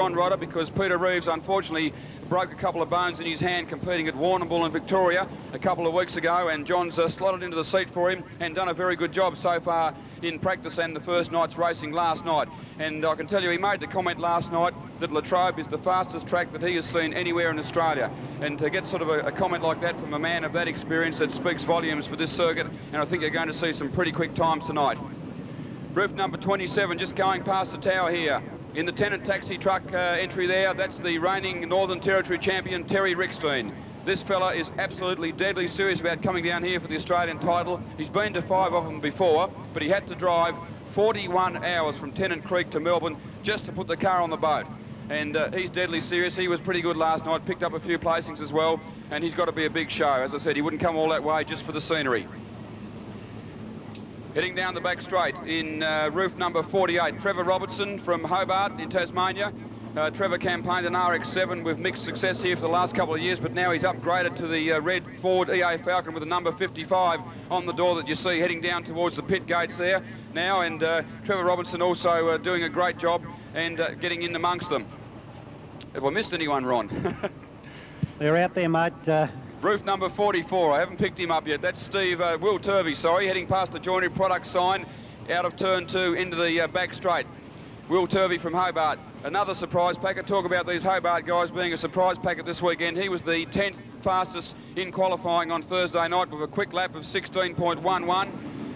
on, Rodder, because Peter Reeves unfortunately broke a couple of bones in his hand competing at Warrnambool in Victoria a couple of weeks ago, and John's slotted into the seat for him and done a very good job so far in practice and the first night's racing last night. And I can tell you, he made the comment last night that Latrobe is the fastest track that he has seen anywhere in Australia. And to get sort of a comment like that from a man of that experience, that speaks volumes for this circuit, and I think you're going to see some pretty quick times tonight. Roof number 27 just going past the tower here. In the Tennant taxi truck entry there, that's the reigning Northern Territory champion, Terry Rickstein. This fella is absolutely deadly serious about coming down here for the Australian title. He's been to 5 of them before, but he had to drive 41 hours from Tennant Creek to Melbourne just to put the car on the boat. And he's deadly serious. He was pretty good last night, picked up a few placings as well, and he's got to be a big show. As I said, he wouldn't come all that way just for the scenery. Heading down the back straight in roof number 48, Trevor Robinson from Hobart in Tasmania. Trevor campaigned an RX-7 with mixed success here for the last couple of years, but now he's upgraded to the red Ford EA Falcon with a number 55 on the door that you see heading down towards the pit gates there now. And Trevor Robinson also doing a great job and getting in amongst them. Have I missed anyone, Ron? They're out there, mate. Roof number 44, I haven't picked him up yet. That's Will Turvey, sorry, heading past the joinery product sign out of turn 2 into the back straight. Will Turvey from Hobart, another surprise packet. Talk about these Hobart guys being a surprise packet this weekend. He was the 10th fastest in qualifying on Thursday night with a quick lap of 16.11.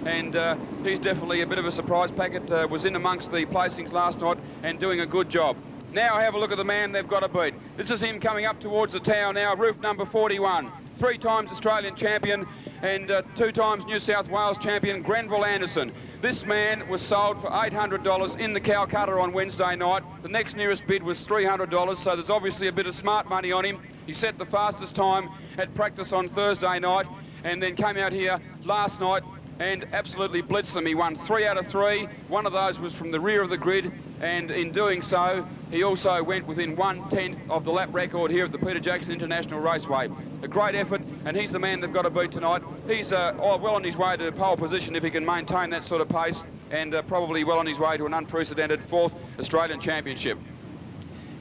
And he's definitely a bit of a surprise packet. Was in amongst the placings last night and doing a good job. Now have a look at the man they've got to beat. This is him coming up towards the tower now, roof number 41. 3 times Australian champion and 2 times New South Wales champion, Grenville Anderson. This man was sold for $800 in the Calcutta on Wednesday night. The next nearest bid was $300, so there's obviously a bit of smart money on him. He set the fastest time at practice on Thursday night and then came out here last night and absolutely blitzed them. He won 3 out of 3. One of those was from the rear of the grid, and in doing so, he also went within 1/10 of the lap record here at the Peter Jackson International Raceway. A great effort, and he's the man they've got to beat tonight. He's well on his way to pole position if he can maintain that sort of pace, and probably well on his way to an unprecedented 4th Australian Championship.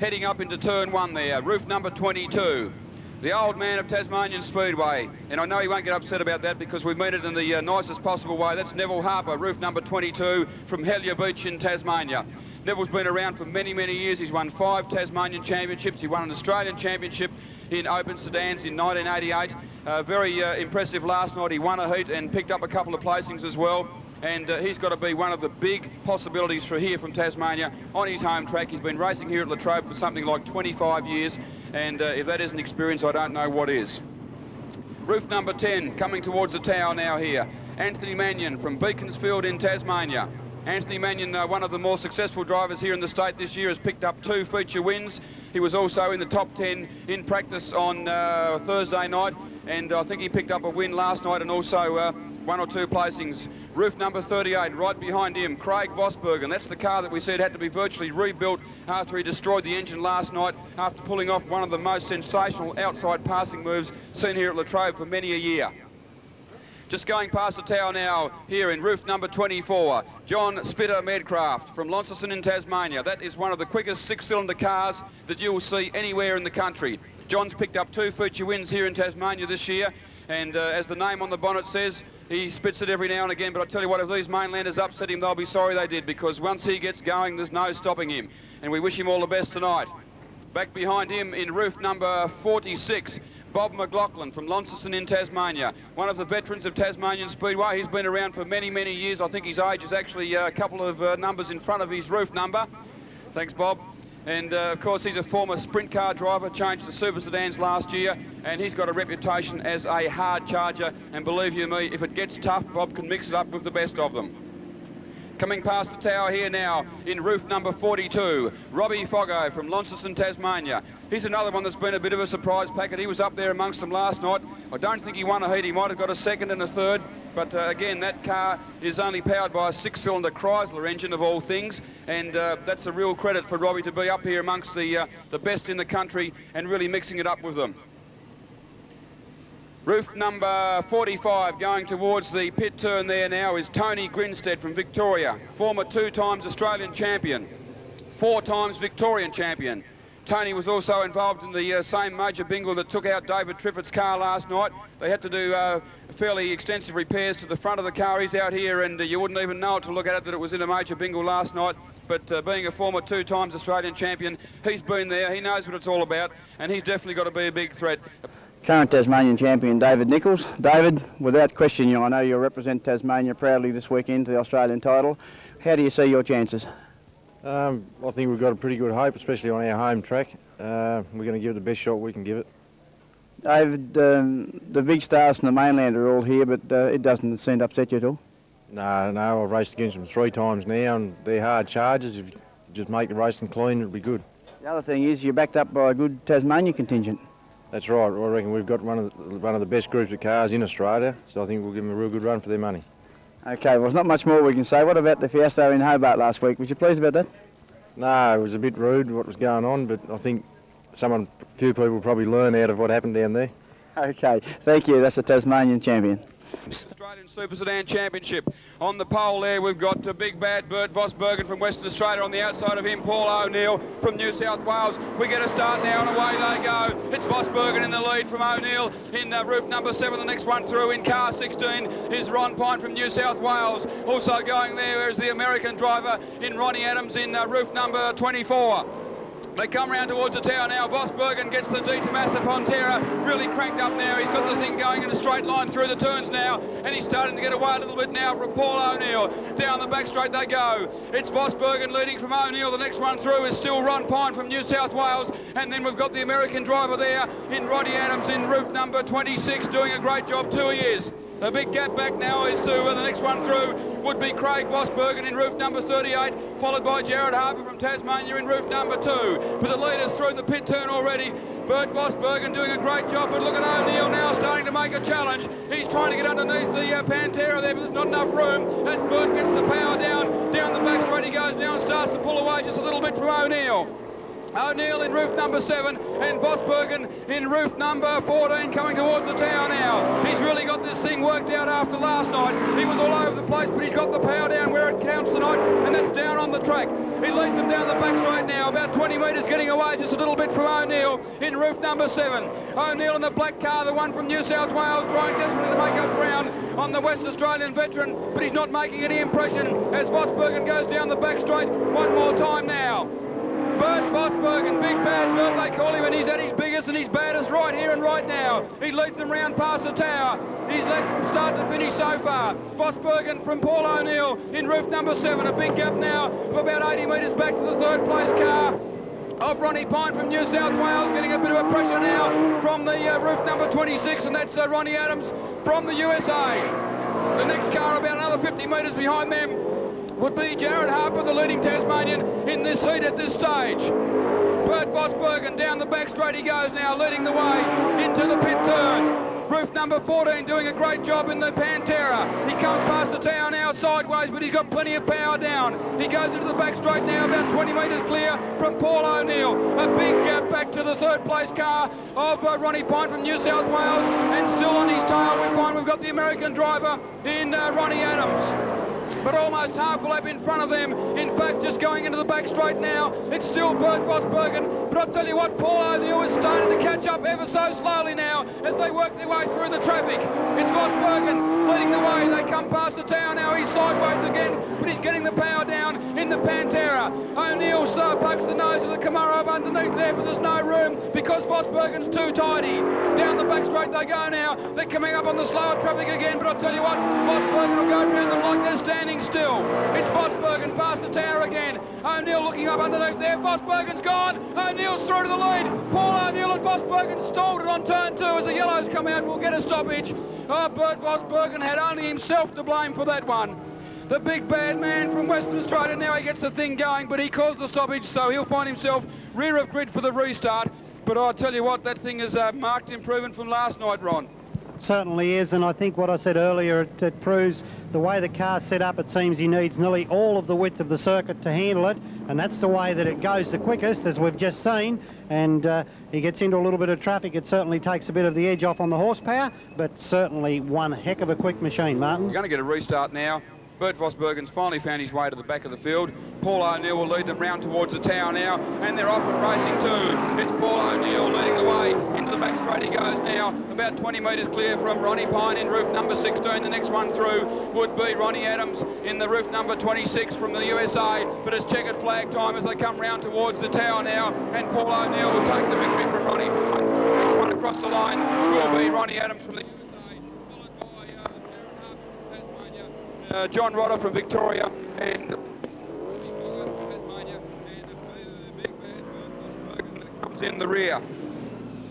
Heading up into turn 1 there, roof number 22. The old man of Tasmanian Speedway, and I know he won't get upset about that because we've made it in the nicest possible way. That's Neville Harper, roof number 22 from Hellyer Beach in Tasmania. Neville's been around for many, many years. He's won 5 Tasmanian championships. He won an Australian championship in open sedans in 1988. Very impressive last night. He won a heat and picked up a couple of placings as well. And he's got to be one of the big possibilities for here from Tasmania on his home track. He's been racing here at Latrobe for something like 25 years, and if that isn't experience, I don't know what is. Roof number 10, coming towards the tower now here. Anthony Manion from Beaconsfield in Tasmania. Anthony Manion, one of the more successful drivers here in the state this year, has picked up 2 feature wins. He was also in the top 10 in practice on Thursday night, and I think he picked up a win last night and also 1 or 2 placings. Roof number 38, right behind him, Craig Vosbergen. That's the car that we said had to be virtually rebuilt after he destroyed the engine last night after pulling off one of the most sensational outside passing moves seen here at Latrobe for many a year. Just going past the tower now, here in roof number 24, John Spitter Medcraft from Launceston in Tasmania. That is one of the quickest 6-cylinder cars that you will see anywhere in the country. John's picked up 2 feature wins here in Tasmania this year, and as the name on the bonnet says, he spits it every now and again, but I tell you what, if these mainlanders upset him, they'll be sorry they did, because once he gets going, there's no stopping him, and we wish him all the best tonight. Back behind him in roof number 46, Bob Mclaughlin from Launceston in Tasmania, one of the veterans of Tasmanian Speedway. He's been around for many, many years. I think his age is actually a couple of numbers in front of his roof number. Thanks, Bob. And of course, he's a former sprint car driver, changed to super sedans last year, and he's got a reputation as a hard charger, and believe you me, if it gets tough, Bob can mix it up with the best of them. Coming past the tower here now in roof number 42, Robbie Foggo from Launceston, Tasmania. He's another one that's been a bit of a surprise packet. He was up there amongst them last night. I don't think he won a heat. He might have got a 2nd and a 3rd, but again, that car is only powered by a 6-cylinder Chrysler engine of all things, and that's a real credit for Robbie to be up here amongst the best in the country and really mixing it up with them. Roof number 45, going towards the pit turn there now, is Tony Grinstead from Victoria, former 2 times Australian champion. 4 times Victorian champion. Tony was also involved in the same major bingle that took out David Triffitt's car last night. They had to do fairly extensive repairs to the front of the car. He's out here, and you wouldn't even know it to look at it that it was in a major bingle last night. But being a former 2 times Australian champion, he's been there, he knows what it's all about, and he's definitely got to be a big threat. Current Tasmanian champion David Nichols. David, without question, I know you'll represent Tasmania proudly this weekend to the Australian title. How do you see your chances? I think we've got a pretty good hope, especially on our home track. We're going to give it the best shot we can give it. David, the big stars from the mainland are all here, but it doesn't seem to upset you at all? No, I've raced against them 3 times now, and they're hard charges. If you just make the racing clean, it'll be good. The other thing is you're backed up by a good Tasmania contingent. That's right. I reckon we've got one of the best groups of cars in Australia, so I think we'll give them a real good run for their money. Okay, well, there's not much more we can say. What about the fiasco in Hobart last week? Was you pleased about that? No, it was a bit rude what was going on, but I think a few people will probably learn out of what happened down there. Okay, thank you. That's the Tasmanian champion. Australian Super Sedan Championship. On the pole there, we've got the big bad Bert Vosbergen from Western Australia. On the outside of him, Paul O'Neill from New South Wales. We get a start now, and away they go. It's Vosbergen in the lead from O'Neill in roof number 7. The next one through in car 16 is Ron Pine from New South Wales. Also going there is the American driver in Ronnie Adams in roof number 24. They come round towards the tower now. Vosbergen gets the D to Massa Pontera, really cranked up now. He's got the thing going in a straight line through the turns now, and he's starting to get away a little bit now from Paul O'Neill. Down the back straight they go. It's Vosbergen leading from O'Neill. The next one through is still Ron Pine from New South Wales, and then we've got the American driver there in Ronnie Adams in roof number 26, doing a great job too, he is. The big gap back now is to the next one through would be Craig Vosbergen in roof number 38, followed by Jared Harper from Tasmania in roof number 2. But the leaders through the pit turn already. Bert Vosbergen doing a great job, but look at O'Neill now starting to make a challenge. He's trying to get underneath the Pantera there, but there's not enough room. As Bert gets the power down the back straight he goes now and starts to pull away just a little bit from O'Neill. O'Neill in roof number 7 and Vosbergen in roof number 14 coming towards the tower now. He's really got this thing worked out after last night. He was all over the place, but he's got the power down where it counts tonight, and that's down on the track. He leads them down the back straight now, about 20 metres getting away just a little bit from O'Neill in roof number 7. O'Neill in the black car, the one from New South Wales, trying desperately to make up ground on the West Australian veteran, but he's not making any impression as Vosbergen goes down the back straight one more time now. Bert Vosbergen, big bad Bert they call him, and he's at his biggest and his baddest right here and right now. He leads them round past the tower. He's led from start to finish so far. Vosbergen from Paul O'Neill in roof number 7. A big gap now of about 80 metres back to the 3rd place car of Ronnie Pine from New South Wales, getting a bit of a pressure now from the roof number 26, and that's Ronnie Adams from the USA. The next car about another 50 metres behind them would be Jared Harper, the leading Tasmanian in this heat at this stage. Bert Vosbergen down the back straight he goes now, leading the way into the pit turn. Roof number 14 doing a great job in the Pantera. He comes past the tower now sideways, but he's got plenty of power down. He goes into the back straight now, about 20 metres clear from Paul O'Neill. A big gap back to the 3rd place car of Ronnie Pine from New South Wales, and still on his tail we find we've got the American driver in Ronnie Adams. But almost half a lap in front of them. In fact, just going into the back straight now, it's still Bert Vosbergen. But I'll tell you what, Paul O'Neill is starting to catch up ever so slowly now as they work their way through the traffic. It's Vosbergen leading the way. They come past the tower now. He's sideways again, but he's getting the power down in the Pantera. O'Neill pokes the nose of the Camaro up underneath there, but there's no room because Vosbergen's too tidy. Down the back straight they go now. They're coming up on the slower traffic again, but I'll tell you what, Vosbergen will go around them like they're standing still. It's Vosbergen past the tower again. O'Neill looking up underneath there. Vosbergen's gone. O'Neill's through to the lead. Paul O'Neill and Vosbergen stalled it on turn 2 as the yellows come out. We'll get a stoppage. Bert Vosbergen had only himself to blame for that one. The big bad man from Western Australia, now he gets the thing going, but he caused the stoppage, so he'll find himself rear of grid for the restart. But I'll tell you what, that thing is a marked improvement from last night, Ron. Certainly is, and I think what I said earlier, it proves the way the car's set up. It seems he needs nearly all of the width of the circuit to handle it, and that's the way that it goes the quickest, as we've just seen. And he gets into a little bit of traffic. It certainly takes a bit of the edge off on the horsepower, but certainly one heck of a quick machine, Martin. We're going to get a restart now. Bert Vosbergen's finally found his way to the back of the field. Paul O'Neill will lead them round towards the tower now, and they're off and racing too. It's Paul O'Neill leading the way. Into the back straight he goes now, about 20 metres clear from Ronnie Pine in roof number 16. The next one through would be Ronnie Adams in the roof number 26 from the USA, but it's checkered flag time as they come round towards the tower now, and Paul O'Neill will take the victory from Ronnie Pine. Next one across the line will be Ronnie Adams from the USA, followed by Darren Harper from Tasmania, John Rodder from Victoria, and in the rear.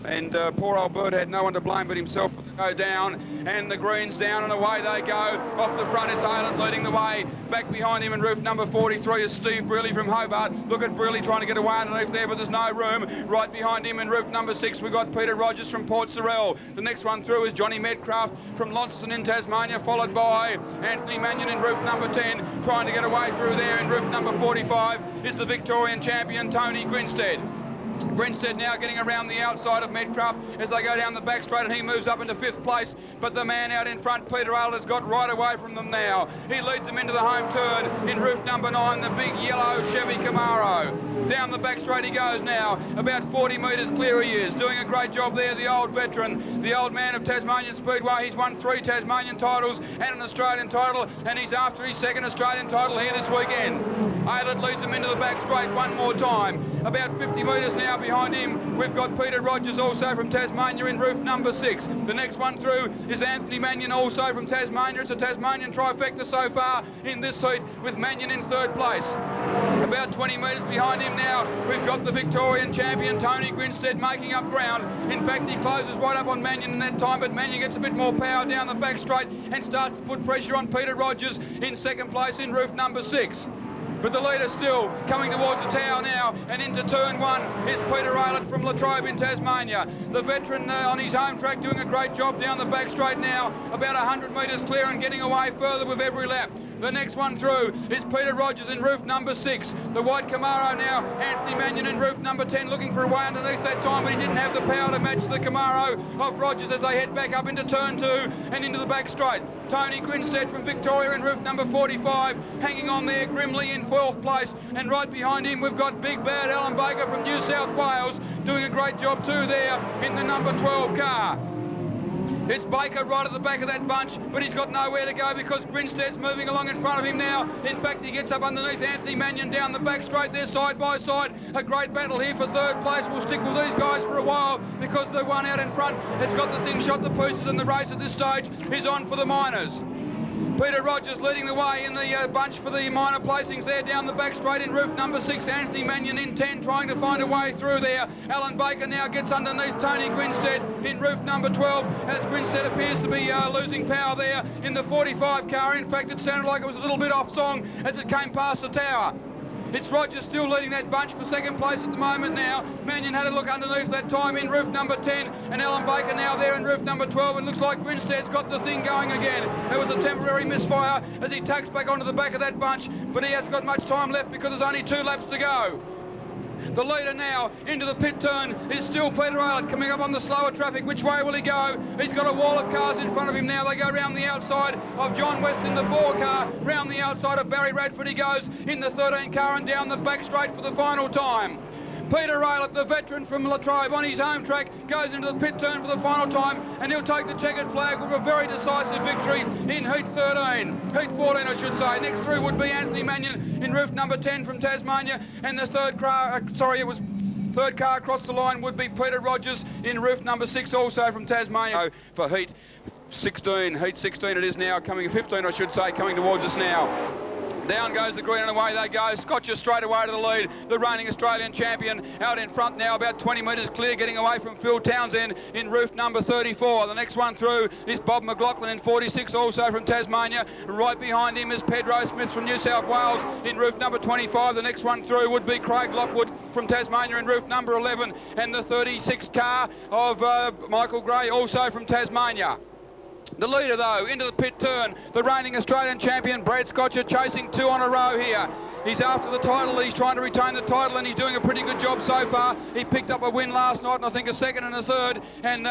And poor old Bird had no one to blame but himself to go down, and the green's down and away they go. Off the front it's Aylan leading the way. Back behind him in roof number 43 is Steve Brearley from Hobart. Look at Brearley trying to get away underneath there, but there's no room. Right behind him in roof number 6 we've got Peter Rogers from Port Sorell. The next one through is Johnny Medcraft from Launceston in Tasmania, followed by Anthony Manion in roof number 10. Trying to get away through there in roof number 45 is the Victorian champion Tony Grinstead. Grinstead now getting around the outside of Medcraft as they go down the back straight, and he moves up into 5th place, but the man out in front, Peter Aylan, has got right away from them now. He leads them into the home turn in roof number 9, the big yellow Chevy Camaro. Down the back straight he goes now, about 40 metres clear he is, doing a great job there, the old veteran, the old man of Tasmanian Speedway. He's won 3 Tasmanian titles and an Australian title, and he's after his 2nd Australian title here this weekend. Aylan leads them into the back straight one more time. About 50 metres now behind him, we've got Peter Rogers also from Tasmania in roof number 6. The next one through is Anthony Manion also from Tasmania. It's a Tasmanian trifecta so far in this heat, with Manion in 3rd place. About 20 metres behind him now, we've got the Victorian champion Tony Grinstead making up ground. In fact, he closes right up on Manion in that time, but Manion gets a bit more power down the back straight and starts to put pressure on Peter Rogers in 2nd place in roof number 6. But the leader still coming towards the tower now, and into turn 1 is Peter Aylan from Latrobe in Tasmania. The veteran on his home track doing a great job down the back straight now, about 100 metres clear and getting away further with every lap. The next one through is Peter Rogers in roof number 6. The white Camaro now, Anthony Manion in roof number 10, looking for a way underneath that time, but he didn't have the power to match the Camaro of Rogers as they head back up into turn 2 and into the back straight. Tony Grinstead from Victoria in roof number 45, hanging on there grimly in 12th place, and right behind him we've got big bad Alan Baker from New South Wales doing a great job too there in the number 12 car. It's Baker right at the back of that bunch, but he's got nowhere to go because Grinstead's moving along in front of him now. In fact, he gets up underneath Anthony Manion down the back straight there, side by side. A great battle here for 3rd place. We'll stick with these guys for a while because the one out in front has got the thing shot to pieces, and the race at this stage is on for the minors. Peter Rogers leading the way in the bunch for the minor placings there down the back straight in roof number 6. Anthony Manion in 10 trying to find a way through there. Alan Baker now gets underneath Tony Grinstead in roof number 12 as Grinstead appears to be losing power there in the 45 car. In fact, it sounded like it was a little bit off song as it came past the tower. It's Rogers still leading that bunch for 2nd place at the moment now. Manion had a look underneath that time in roof number 10, and Alan Baker now there in roof number 12. It looks like Grinstead's got the thing going again. There was a temporary misfire as he tacks back onto the back of that bunch, but he hasn't got much time left because there's only 2 laps to go. The leader now into the pit turn is still Peter Aylan coming up on the slower traffic. Which way will he go? He's got a wall of cars in front of him now. They go round the outside of John West in the 4 car. Round the outside of Barry Radford he goes in the 13 car and down the back straight for the final time. Peter Aylan, the veteran from Latrobe, on his home track, goes into the pit turn for the final time, and he'll take the checkered flag with a very decisive victory in Heat 13. Heat 14, I should say. Next through would be Anthony Manion in roof number 10 from Tasmania, and the third car, third car across the line would be Peter Rogers in roof number 6, also from Tasmania. For Heat 16, Heat 16 it is now, coming 15, I should say, coming towards us now. Down goes the green and away they go. Scotcher straight away to the lead. The reigning Australian champion out in front now, about 20 metres clear, getting away from Phil Townsend in roof number 34. The next one through is Bob Mclaughlin in 46, also from Tasmania. Right behind him is Pedro Smith from New South Wales in roof number 25. The next one through would be Craig Lockwood from Tasmania in roof number 11. And the 36 car of Michael Gray, also from Tasmania. The leader, though, into the pit turn, the reigning Australian champion, Brad Scotcher, chasing 2 on a row here. He's after the title, he's trying to retain the title, and he's doing a pretty good job so far. He picked up a win last night, and I think a 2nd and a 3rd, and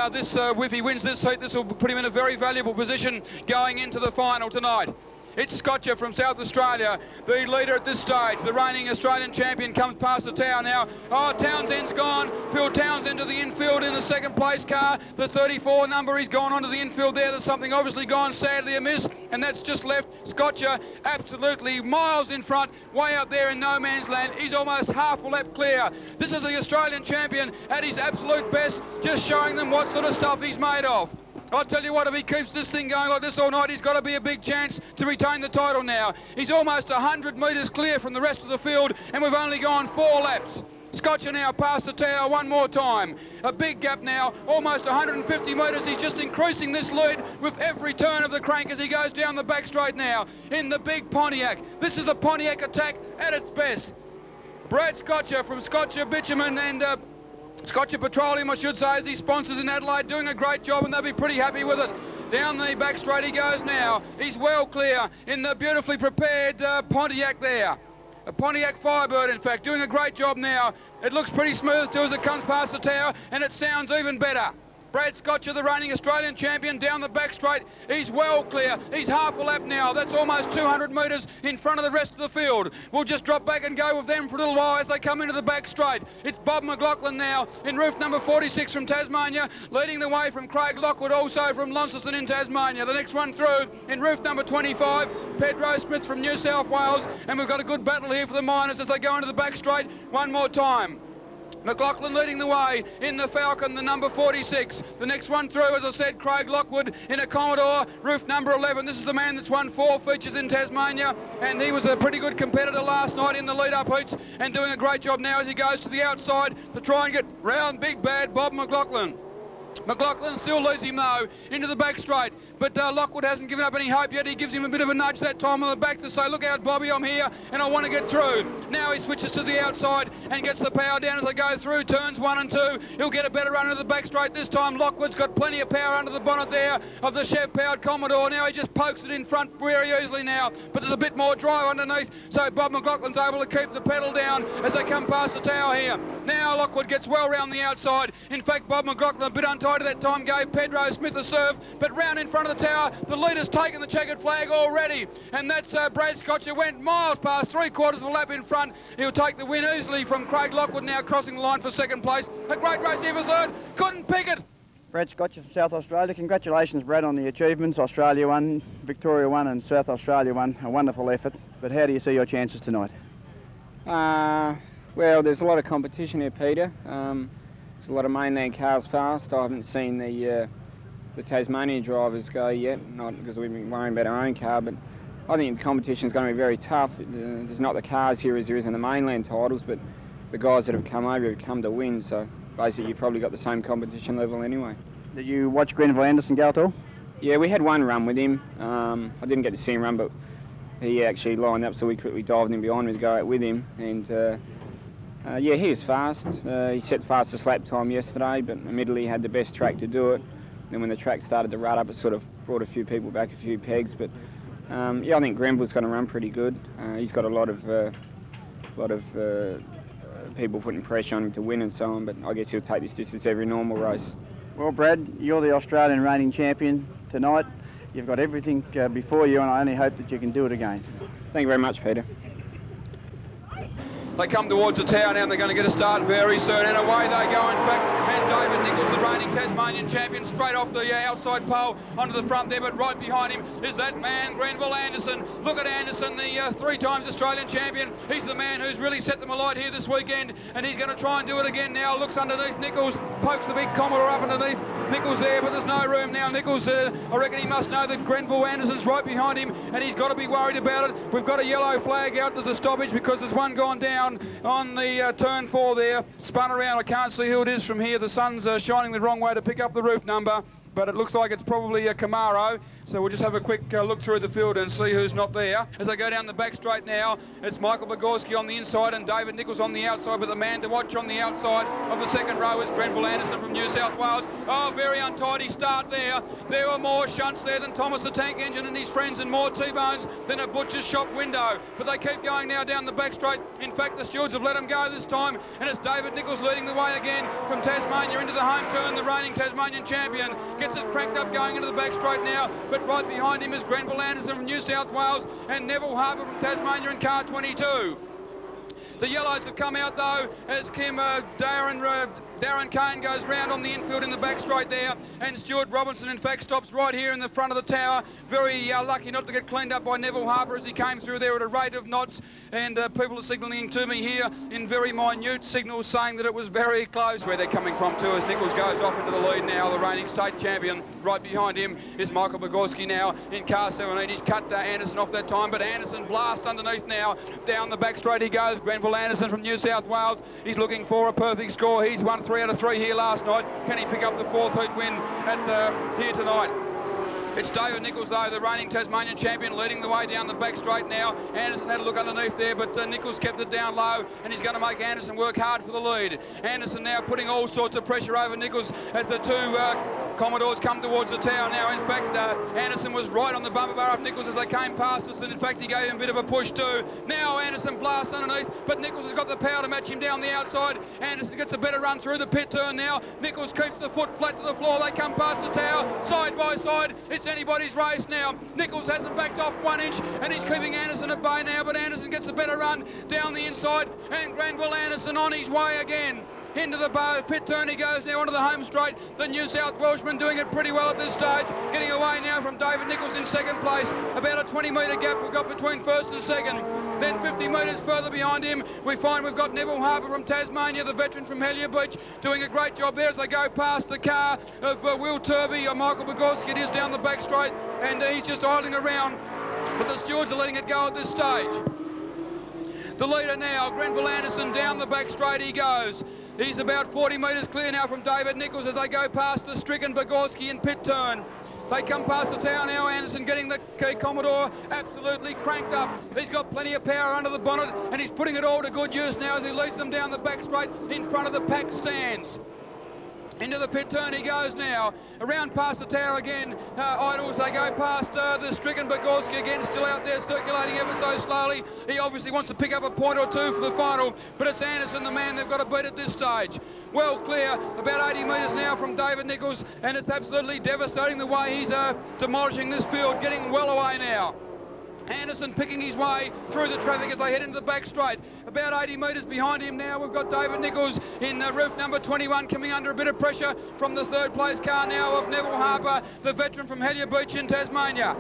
if he wins this heat, this will put him in a very valuable position going into the final tonight. It's Scotcher from South Australia, the leader at this stage. The reigning Australian champion comes past the tower now. Oh, Townsend's gone. Phil Townsend to the infield in the second place car. The 34 number, he's gone onto the infield there. There's something obviously gone sadly amiss, and that's just left Scotcher absolutely miles in front, way out there in no man's land. He's almost half a lap clear. This is the Australian champion at his absolute best, just showing them what sort of stuff he's made of. I'll tell you what, if he keeps this thing going like this all night, he's got to be a big chance to retain the title now. He's almost 100 metres clear from the rest of the field, and we've only gone 4 laps. Scotcher now past the tower one more time. A big gap now, almost 150 metres. He's just increasing this lead with every turn of the crank as he goes down the back straight now in the big Pontiac. This is the Pontiac attack at its best. Brad Scotcher from Scotcher Bitumen and Scotcher Petroleum, I should say, as he sponsors in Adelaide, doing a great job, and they'll be pretty happy with it. Down the back straight he goes now. He's well clear in the beautifully prepared Pontiac there. A Pontiac Firebird, in fact, doing a great job now. It looks pretty smooth too as it comes past the tower, and it sounds even better. Brad Scotcher, the reigning Australian champion, down the back straight. He's well clear. He's half a lap now. That's almost 200 metres in front of the rest of the field. We'll just drop back and go with them for a little while as they come into the back straight. It's Bob Mclaughlin now in roof number 46 from Tasmania, leading the way from Craig Lockwood, also from Launceston in Tasmania. The next one through in roof number 25, Pedro Smith from New South Wales. And we've got a good battle here for the miners as they go into the back straight one more time. Mclaughlin leading the way in the Falcon, the number 46. The next one through, as I said, Craig Lockwood in a Commodore, roof number 11. This is the man that's won 4 features in Tasmania, and he was a pretty good competitor last night in the lead-up heats and doing a great job now as he goes to the outside to try and get round big bad Bob Mclaughlin. Mclaughlin still leads him though into the back straight, but Lockwood hasn't given up any hope yet. He gives him a bit of a nudge that time on the back to say, look out Bobby, I'm here and I want to get through. Now he switches to the outside and gets the power down as they go through turns 1 and 2. He'll get a better run into the back straight this time. Lockwood's got plenty of power under the bonnet there of the Chev powered Commodore. Now he just pokes it in front very easily now, but there's a bit more drive underneath, so Bob Mclaughlin's able to keep the pedal down as they come past the tower here. Now Lockwood gets well round the outside. In fact, Bob Mclaughlin, a bit untied at that time, gave Pedro Smith a serve, but round in front of the tower, the leader's taken the checkered flag already, and that's Brad Scotcher, went miles past, 3/4 of a lap in front. He'll take the win easily from Craig Lockwood now crossing the line for second place. A great race here for third, couldn't pick it. Brad Scotcher from South Australia. Congratulations, Brad, on the achievements. Australia won, Victoria won and South Australia won. A wonderful effort, but how do you see your chances tonight? Well, there's a lot of competition here, Peter. There's a lot of mainland cars fast. I haven't seen the Tasmanian drivers go yet, not because we've been worrying about our own car, but I think the competition is going to be very tough. There's not the cars here as there is in the mainland titles, but the guys that have come over have come to win, so basically you've probably got the same competition level anyway. Did you watch Grenville Anderson go at all? Yeah, we had one run with him. I didn't get to see him run, but he actually lined up, so we quickly dived in behind him to go out with him. And yeah, he was fast. He set fastest lap time yesterday, but admittedly he had the best track to do it. Then when the track started to rut up, it sort of brought a few people back a few pegs. But yeah, I think Grenville's going to run pretty good. He's got a lot of people putting pressure on him to win and so on, but I guess he'll take this distance every normal race. Well, Brad, you're the Australian reigning champion tonight. You've got everything before you, and I only hope that you can do it again. Thank you very much, Peter. They come towards the tower now and they're going to get a start very soon, and away they go in fact, and David Nichols, the reigning Tasmanian champion, straight off the outside pole onto the front there, but right behind him is that man Grenville Anderson. Look at Anderson, the 3 times Australian champion. He's the man who's really set them alight here this weekend, and he's going to try and do it again now. Looks underneath Nichols, pokes the big Commodore up underneath Nichols there, but there's no room now. Nichols, I reckon he must know that Grenville Anderson's right behind him, and he's got to be worried about it. We've got a yellow flag out. There's a stoppage because there's one gone down on the turn 4 there, spun around. I can't see who it is from here. The sun's shining the wrong way to pick up the roof number, but it looks like it's probably a Camaro. So we'll just have a quick look through the field and see who's not there. As they go down the back straight now, it's Michael Bogorski on the inside and David Nichols on the outside, but the man to watch on the outside of the second row is Grenville Anderson from New South Wales. Oh, very untidy start there. There were more shunts there than Thomas the Tank Engine and his friends, and more T-bones than a butcher's shop window. But they keep going now down the back straight. In fact, the stewards have let them go this time, and it's David Nichols leading the way again from Tasmania into the home turn. The reigning Tasmanian champion gets it cranked up going into the back straight now, but but right behind him is Grenville Anderson from New South Wales and Neville Harper from Tasmania in car 22. The yellows have come out though as Darren Cain goes round on the infield in the back straight there, and Stuart Robinson in fact stops right here in the front of the tower. Very lucky not to get cleaned up by Neville Harper as he came through there at a rate of knots, and people are signalling to me here in very minute signals saying that it was very close where they're coming from too, as Nichols goes off into the lead now, the reigning state champion. Right behind him is Michael Bogorski now in car 17. He's cut Anderson off that time, but Anderson blasts underneath now. Down the back straight he goes. Grenville Anderson from New South Wales. He's looking for a perfect score. He's won 3 out of 3 here last night. Can he pick up the 4th heat win at here tonight? It's David Nichols, though, the reigning Tasmanian champion, leading the way down the back straight now. Anderson had a look underneath there, but Nichols kept it down low, and he's going to make Anderson work hard for the lead. Anderson now putting all sorts of pressure over Nichols as the two Commodores come towards the tower now. In fact, Anderson was right on the bumper bar of Nichols as they came past us, and in fact he gave him a bit of a push too. Now Anderson blasts underneath, but Nichols has got the power to match him down the outside. Anderson gets a better run through the pit turn now. Nichols keeps the foot flat to the floor. They come past the tower, side by side. It's anybody's race now. Nichols hasn't backed off 1 inch, and he's keeping Anderson at bay now, but Anderson gets a better run down the inside, and Grenville Anderson on his way again. Into the pit turn he goes now onto the home straight. The New South Welshman doing it pretty well at this stage, getting away now from David Nichols in 2nd place. About a 20-metre gap we've got between 1st and 2nd. Then 50 metres further behind him we find we've got Neville Harper from Tasmania, the veteran from Hellier Beach, doing a great job there as they go past the car of Will Turvey or Michael Bogorski. It is down the back straight, and he's just idling around, but the stewards are letting it go at this stage. The leader now, Grenville Anderson, down the back straight he goes. He's about 40 metres clear now from David Nichols as they go past the stricken Bogorski in pit turn. They come past the tower now. Anderson getting the Commodore absolutely cranked up. He's got plenty of power under the bonnet, and he's putting it all to good use now as he leads them down the back straight in front of the pack stands. Into the pit turn he goes now, around past the tower again, idles, they go past the stricken Bogorski again, still out there circulating ever so slowly. He obviously wants to pick up a point or two for the final, but it's Anderson, the man they've got to beat at this stage. Well clear, about 80 metres now from David Nichols, and it's absolutely devastating the way he's demolishing this field, getting well away now. Anderson picking his way through the traffic as they head into the back straight. About 80 metres behind him now, we've got David Nichols in roof number 21 coming under a bit of pressure from the 3rd place car now of Neville Harper, the veteran from Hellier Beach in Tasmania.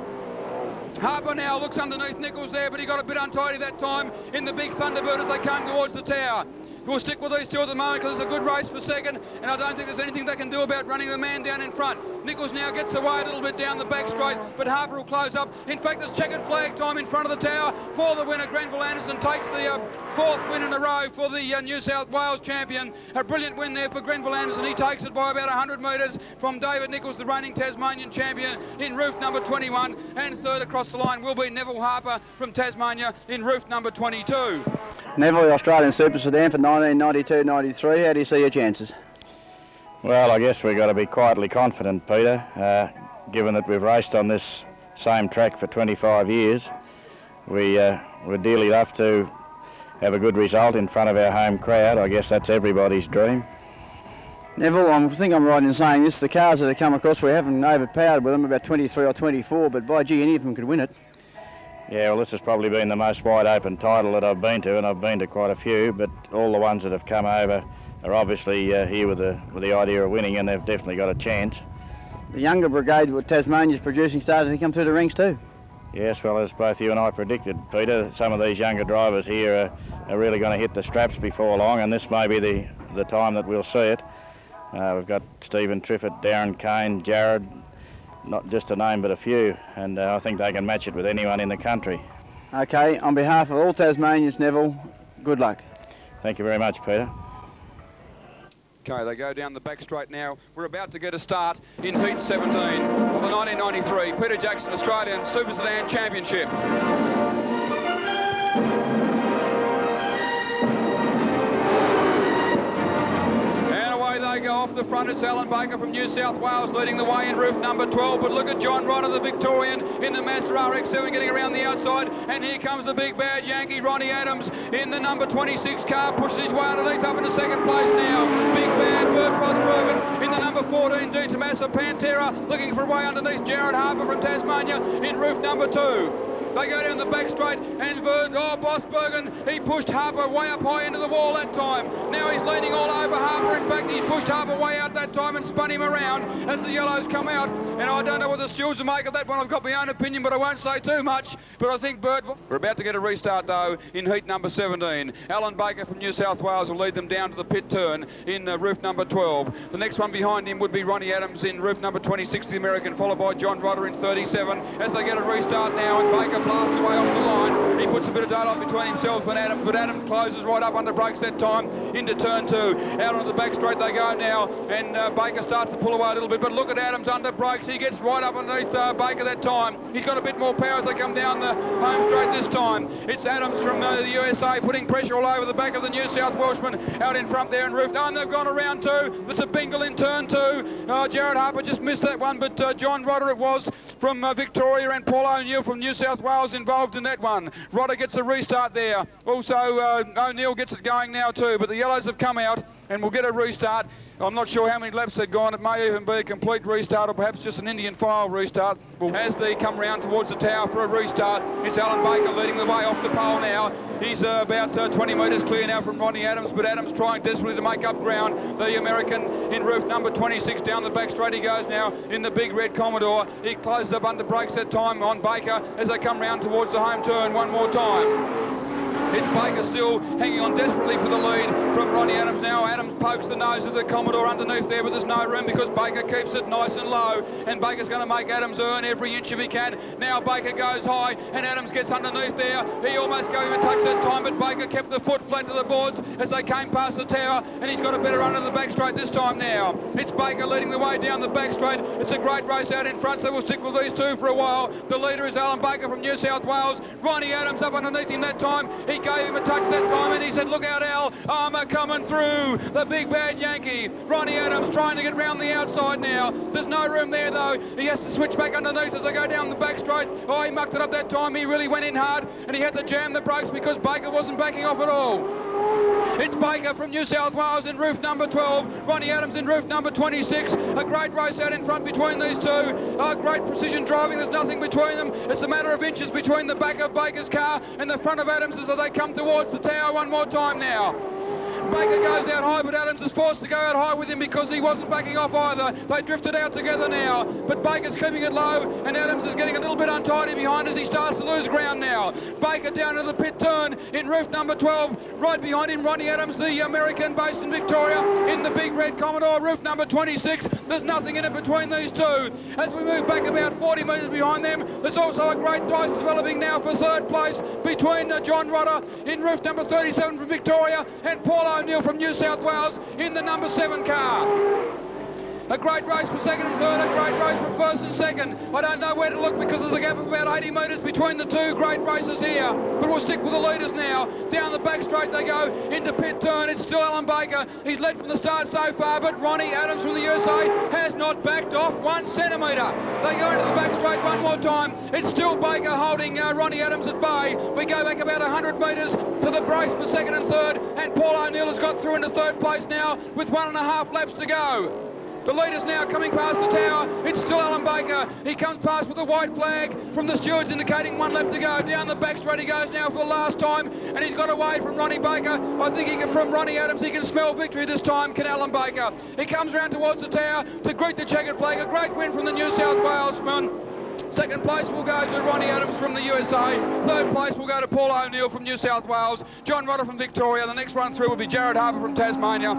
Harper now looks underneath Nichols there, but he got a bit untidy that time in the big Thunderbird as they came towards the tower. We'll stick with these two at the moment because it's a good race for 2nd, and I don't think there's anything they can do about running the man down in front. Nichols now gets away a little bit down the back straight, but Harper will close up. In fact, it's checkered flag time in front of the tower for the winner. Grenville Anderson takes the 4th win in a row for the New South Wales champion. A brilliant win there for Grenville Anderson. He takes it by about 100 metres from David Nichols, the reigning Tasmanian champion, in roof number 21, and 3rd across the line will be Neville Harper from Tasmania in roof number 22. Neville, the Australian Super Sedan for 1992-93. How do you see your chances? Well, I guess we've got to be quietly confident, Peter, given that we've raced on this same track for 25 years. We would dearly love to have a good result in front of our home crowd. I guess that's everybody's dream. Neville, I think I'm right in saying this. The cars that have come across, we haven't overpowered with them, about 23 or 24, but by gee, any of them could win it. Yeah, well, this has probably been the most wide-open title that I've been to, and I've been to quite a few, but all the ones that have come over are obviously here with the idea of winning, and they've definitely got a chance. The younger brigade with Tasmania's producing started to come through the rings too. Yes, well, as both you and I predicted, Peter, some of these younger drivers here are really going to hit the straps before long, and this may be the time that we'll see it. We've got Stephen Triffett, Darren Cain, Jared, not just a name but a few, and I think they can match it with anyone in the country. Okay, on behalf of all Tasmanians, Neville, good luck. Thank you very much, Peter. Okay, they go down the back straight now. We're about to get a start in Heat 17 of the 1993 Peter Jackson Australian Super Sedan Championship. And away they go off the front, it's Alan Baker from New South Wales leading the way in roof number 12. But look at John Rodder, the Victorian, in the Mazda RX-7 getting around the outside. And here comes the big bad Yankee, Ronnie Adams, in the number 26 car, pushes his way underneath up into second place now. Big bad Bert Frostbergen in the number 14 D Tomasa Pantera, looking for a way underneath Jared Harper from Tasmania in roof number 2. They go down the back straight, and Bosbergen, he pushed Harper way up high into the wall that time. Now he's leaning all over Harper. In fact, he pushed Harper way out that time and spun him around as the yellows come out. And I don't know what the stewards will make of that one. I've got my own opinion, but I won't say too much. But I think Bert... We're about to get a restart, though, in heat number 17. Alan Baker from New South Wales will lead them down to the pit turn in roof number 12. The next one behind him would be Ronnie Adams in roof number 26, the American, followed by John Rodder in 37. As they get a restart now, and Baker blasts away off the line. He puts a bit of daylight between himself and Adams, but Adams closes right up under brakes that time into turn 2. Out onto the back straight they go now, and Baker starts to pull away a little bit, but look at Adams under brakes. He gets right up underneath Baker that time. He's got a bit more power as they come down the home straight this time. It's Adams from the USA putting pressure all over the back of the New South Welshman out in front there in roof. Oh, and they've gone around 2. There's a bingle in turn 2. Jared Harper just missed that one, but John Rodder it was from Victoria, and Paul O'Neill from New South Wales involved in that one. Rodder gets a restart there. Also, O'Neill gets it going now too, but the yellows have come out and we'll get a restart. I'm not sure how many laps they've gone. It may even be a complete restart or perhaps just an Indian file restart. As they come round towards the tower for a restart, it's Alan Baker leading the way off the pole now. He's about 20 metres clear now from Ronnie Adams, but Adams trying desperately to make up ground. The American in roof number 26 down the back straight he goes now in the big red Commodore. He closes up under brakes that time on Baker as they come round towards the home turn one more time. It's Baker still hanging on desperately for the lead from Ronnie Adams now. Adams pokes the nose of the Commodore underneath there, but there's no room because Baker keeps it nice and low, and Baker's going to make Adams earn every inch if he can. Now Baker goes high, and Adams gets underneath there. He almost gave him a touch that time, but Baker kept the foot flat to the boards as they came past the tower, and he's got a better run in the back straight this time now. It's Baker leading the way down the back straight. It's a great race out in front, so we'll stick with these two for a while. The leader is Alan Baker from New South Wales. Ronnie Adams up underneath him that time. He gave him a touch that time, and he said, look out, Al, Armour coming through, the big bad Yankee. Ronnie Adams trying to get round the outside now. There's no room there though. He has to switch back underneath as they go down the back straight. Oh, he mucked it up that time. He really went in hard, and he had to jam the brakes because Baker wasn't backing off at all. It's Baker from New South Wales in roof number 12. Ronnie Adams in roof number 26. A great race out in front between these two. Great precision driving. There's nothing between them. It's a matter of inches between the back of Baker's car and the front of Adams as they come towards the tower one more time now. Baker goes out high, but Adams is forced to go out high with him because he wasn't backing off either. They drifted out together now, but Baker's keeping it low, and Adams is getting a little bit untidy behind as he starts to lose ground now. Baker down to the pit turn in roof number 12. Right behind him, Ronnie Adams, the American based in Victoria, in the big red Commodore, roof number 26. There's nothing in it between these two. As we move back about 40 metres behind them, there's also a great race developing now for third place between John Rodder in roof number 37 from Victoria and Paul O'Neill from New South Wales in the number 7 car. A great race for second and third, a great race for first and second. I don't know where to look because there's a gap of about 80 metres between the two great races here. But we'll stick with the leaders now. Down the back straight they go into pit turn. It's still Alan Baker. He's led from the start so far, but Ronnie Adams from the USA has not backed off 1 centimetre. They go into the back straight one more time. It's still Baker holding Ronnie Adams at bay. We go back about 100 metres to the brace for second and third, and Paul O'Neill has got through into third place now with 1.5 laps to go. The leader's now coming past the tower. It's still Alan Baker. He comes past with a white flag from the stewards indicating 1 lap to go. Down the back straight he goes now for the last time, and he's got away from Ronnie Baker. I think he can, from Ronnie Adams, he can smell victory this time, can Alan Baker. He comes round towards the tower to greet the checkered flag. A great win from the New South Walesman. Second place will go to Ronnie Adams from the USA. Third place will go to Paul O'Neill from New South Wales. John Rodder from Victoria. The next run through will be Jared Harper from Tasmania,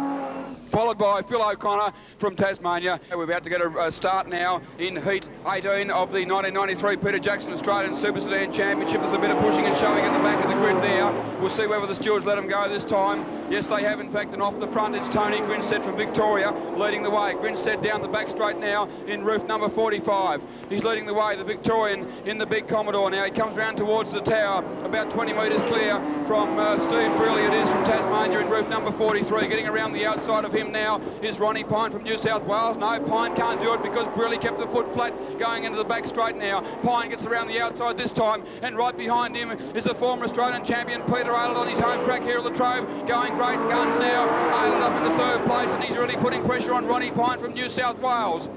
followed by Phil O'Connor from Tasmania. We're about to get a start now in Heat 18 of the 1993 Peter Jackson Australian Super Sedan Championship. There's a bit of pushing and shoving in the back of the grid there. We'll see whether the stewards let them go this time. Yes, they have, in fact, and off the front it's Tony Grinstead from Victoria leading the way. Grinstead down the back straight now in roof number 45. He's leading the way, the Victorian in the big Commodore now. He comes round towards the tower, about 20 metres clear from Steve Brearley, it is, from Tasmania in roof number 43. Getting around the outside of him now is Ronnie Pine from New South Wales. No, Pine can't do it because Brearley kept the foot flat going into the back straight now. Pine gets around the outside this time, and right behind him is the former Australian champion Peter Aylett on his home track here at Latrobe, going great guns now. Aylett up into third place, and he's really putting pressure on Ronnie Pine from New South Wales.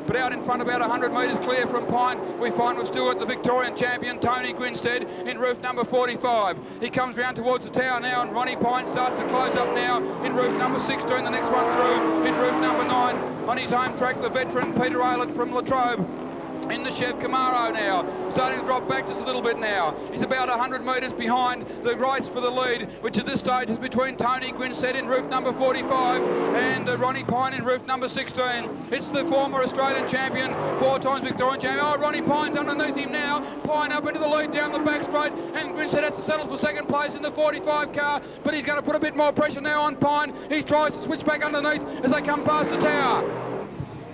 But out in front, about 100 metres clear from Pine, we find with Stuart, the Victorian champion, Tony Grinstead, in roof number 45. He comes round towards the tower now, and Ronnie Pine starts to close up now in roof number 16, the next one through in roof number 9. On his home track, the veteran Peter Aylett from Latrobe in the Chev Camaro now, starting to drop back just a little bit now. He's about 100 metres behind the race for the lead, which at this stage is between Tony Grinstead in roof number 45 and Ronnie Pine in roof number 16. It's the former Australian champion, 4 times Victorian champion. Oh, Ronnie Pine's underneath him now. Pine up into the lead down the back straight, and Grinstead has to settle for second place in the 45 car, but he's going to put a bit more pressure now on Pine. He tries to switch back underneath as they come past the tower.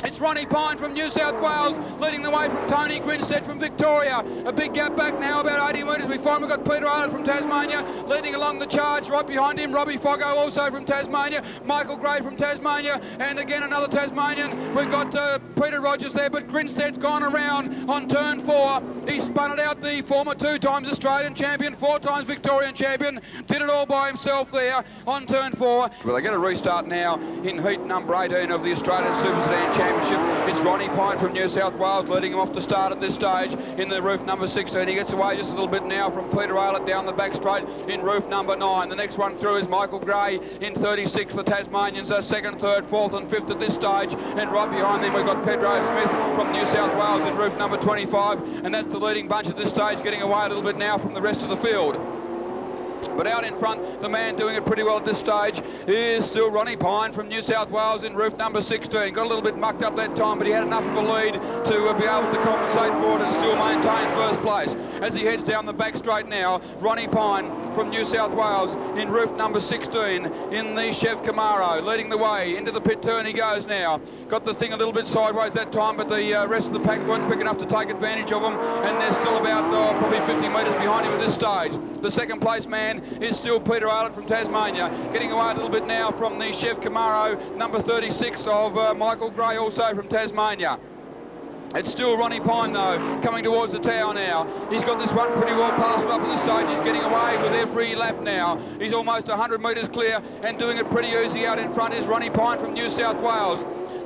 It's Ronnie Pine from New South Wales leading the way from Tony Grinstead from Victoria. A big gap back now, about 80 metres. We find we've got Peter Aylett from Tasmania leading along the charge. Right behind him, Robbie Foggo also from Tasmania. Michael Gray from Tasmania, and again another Tasmanian. We've got Peter Rogers there, but Grinstead's gone around on turn 4. He spun it out, the former 2 times Australian champion, 4 times Victorian champion. Did it all by himself there on turn 4. Well, they're going to restart now in heat number 18 of the Australian Super Sedan Championship. It's Ronnie Pine from New South Wales leading him off the start at this stage in the roof number 16. He gets away just a little bit now from Peter Aylett down the back straight in roof number 9. The next one through is Michael Gray in 36. The Tasmanians are 2nd, 3rd, 4th and 5th at this stage, and right behind them we've got Pedro Smith from New South Wales in roof number 25, and that's the leading bunch at this stage, getting away a little bit now from the rest of the field. But out in front, the man doing it pretty well at this stage is still Ronnie Pine from New South Wales in roof number 16. Got a little bit mucked up that time, but he had enough of a lead to be able to compensate for it and still maintain first place. As he heads down the back straight now, Ronnie Pine from New South Wales in roof number 16 in the Chev Camaro, leading the way. Into the pit turn he goes now. Got the thing a little bit sideways that time, but the rest of the pack weren't quick enough to take advantage of him, and they're still about probably 50 metres behind him at this stage. The second place man is still Peter Aylett from Tasmania, getting away a little bit now from the Chev Camaro, number 36 of Michael Gray, also from Tasmania. It's still Ronnie Pine though, coming towards the tower now. He's got this one pretty well passed up at this stage. He's getting away with every lap now. He's almost 100 metres clear and doing it pretty easy. Out in front is Ronnie Pine from New South Wales.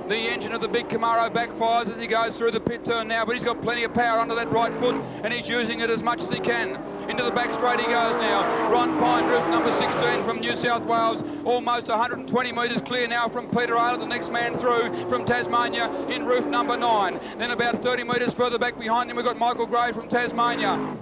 The engine of the big Camaro backfires as he goes through the pit turn now, but he's got plenty of power under that right foot and he's using it as much as he can. Into the back straight he goes now. Ron Pine, roof number 16 from New South Wales, almost 120 metres clear now from Peter Aylett, the next man through from Tasmania in roof number 9. Then about 30 metres further back behind him we've got Michael Gray from Tasmania.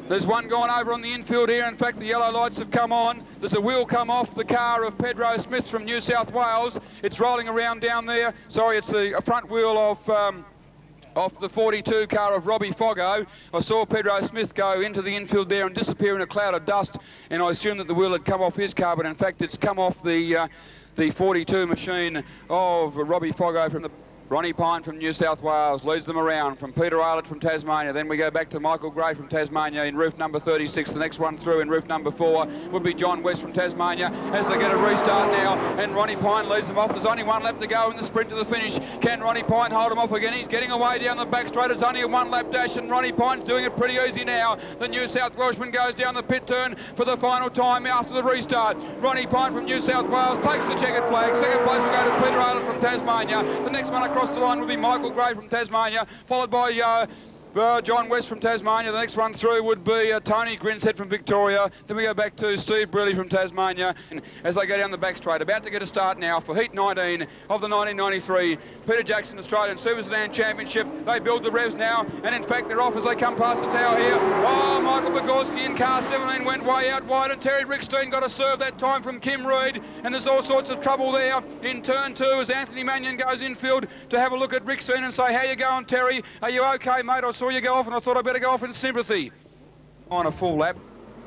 There's one going over on the infield here. In fact, the yellow lights have come on. There's a wheel come off the car of Pedro Smith from New South Wales. It's rolling around down there. Sorry, it's the front wheel of the 42 car of Robbie Foggo. I saw Pedro Smith go into the infield there and disappear in a cloud of dust, and I assumed that the wheel had come off his car, but in fact it's come off the 42 machine of Robbie Foggo from the Ronnie Pine from New South Wales leads them around from Peter Aylett from Tasmania. Then we go back to Michael Gray from Tasmania in roof number 36. The next one through in roof number 4 would be John West from Tasmania as they get a restart now, and Ronnie Pine leads them off. There's only one lap to go in the sprint to the finish. Can Ronnie Pine hold him off again? He's getting away down the back straight. It's only a 1 lap dash and Ronnie Pine's doing it pretty easy now. The New South Welshman goes down the pit turn for the final time after the restart. Ronnie Pine from New South Wales takes the checkered flag. Second place will go to Peter Aylett from Tasmania. The next one across the line will be Michael Gray from Tasmania, followed by John West from Tasmania. The next one through would be Tony Grinstead from Victoria. Then we go back to Steve Brearley from Tasmania. And as they go down the back straight, about to get a start now for Heat 19 of the 1993 Peter Jackson Australian Super Sedan Championship. They build the revs now, and in fact they're off as they come past the tower here. Oh, Michael Bogorski in car 17 went way out wide, and Terry Rickstein got a serve that time from Kim Reed, and there's all sorts of trouble there in turn 2 as Anthony Manion goes infield to have a look at Rickstein and say, how you going, Terry? Are you okay, mate? I saw you go off and I thought I'd better go off in sympathy. On a full lap.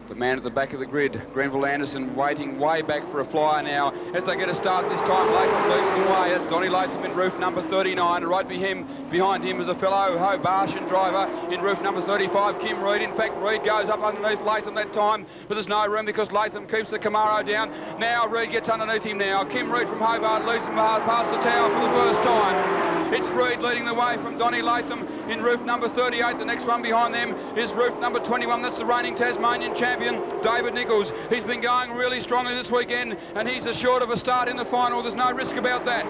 The man at the back of the grid, Grenville Anderson, waiting way back for a flyer now. As they get a start this time, Latham leads the way. That's Donny Latham in roof number 39. Right behind him is a fellow Hobartian driver in roof number 35, Kim Reid. In fact, Reid goes up underneath Latham that time, but there's no room because Latham keeps the Camaro down. Now Reid gets underneath him now. Kim Reid from Hobart leads him past the tower for the first time. It's Reid leading the way from Donny Latham in roof number 38. The next one behind them is roof number 21. That's the reigning Tasmanian champion, David Nichols. He's been going really strongly this weekend, and he's assured of a start in the final. There's no risk about that.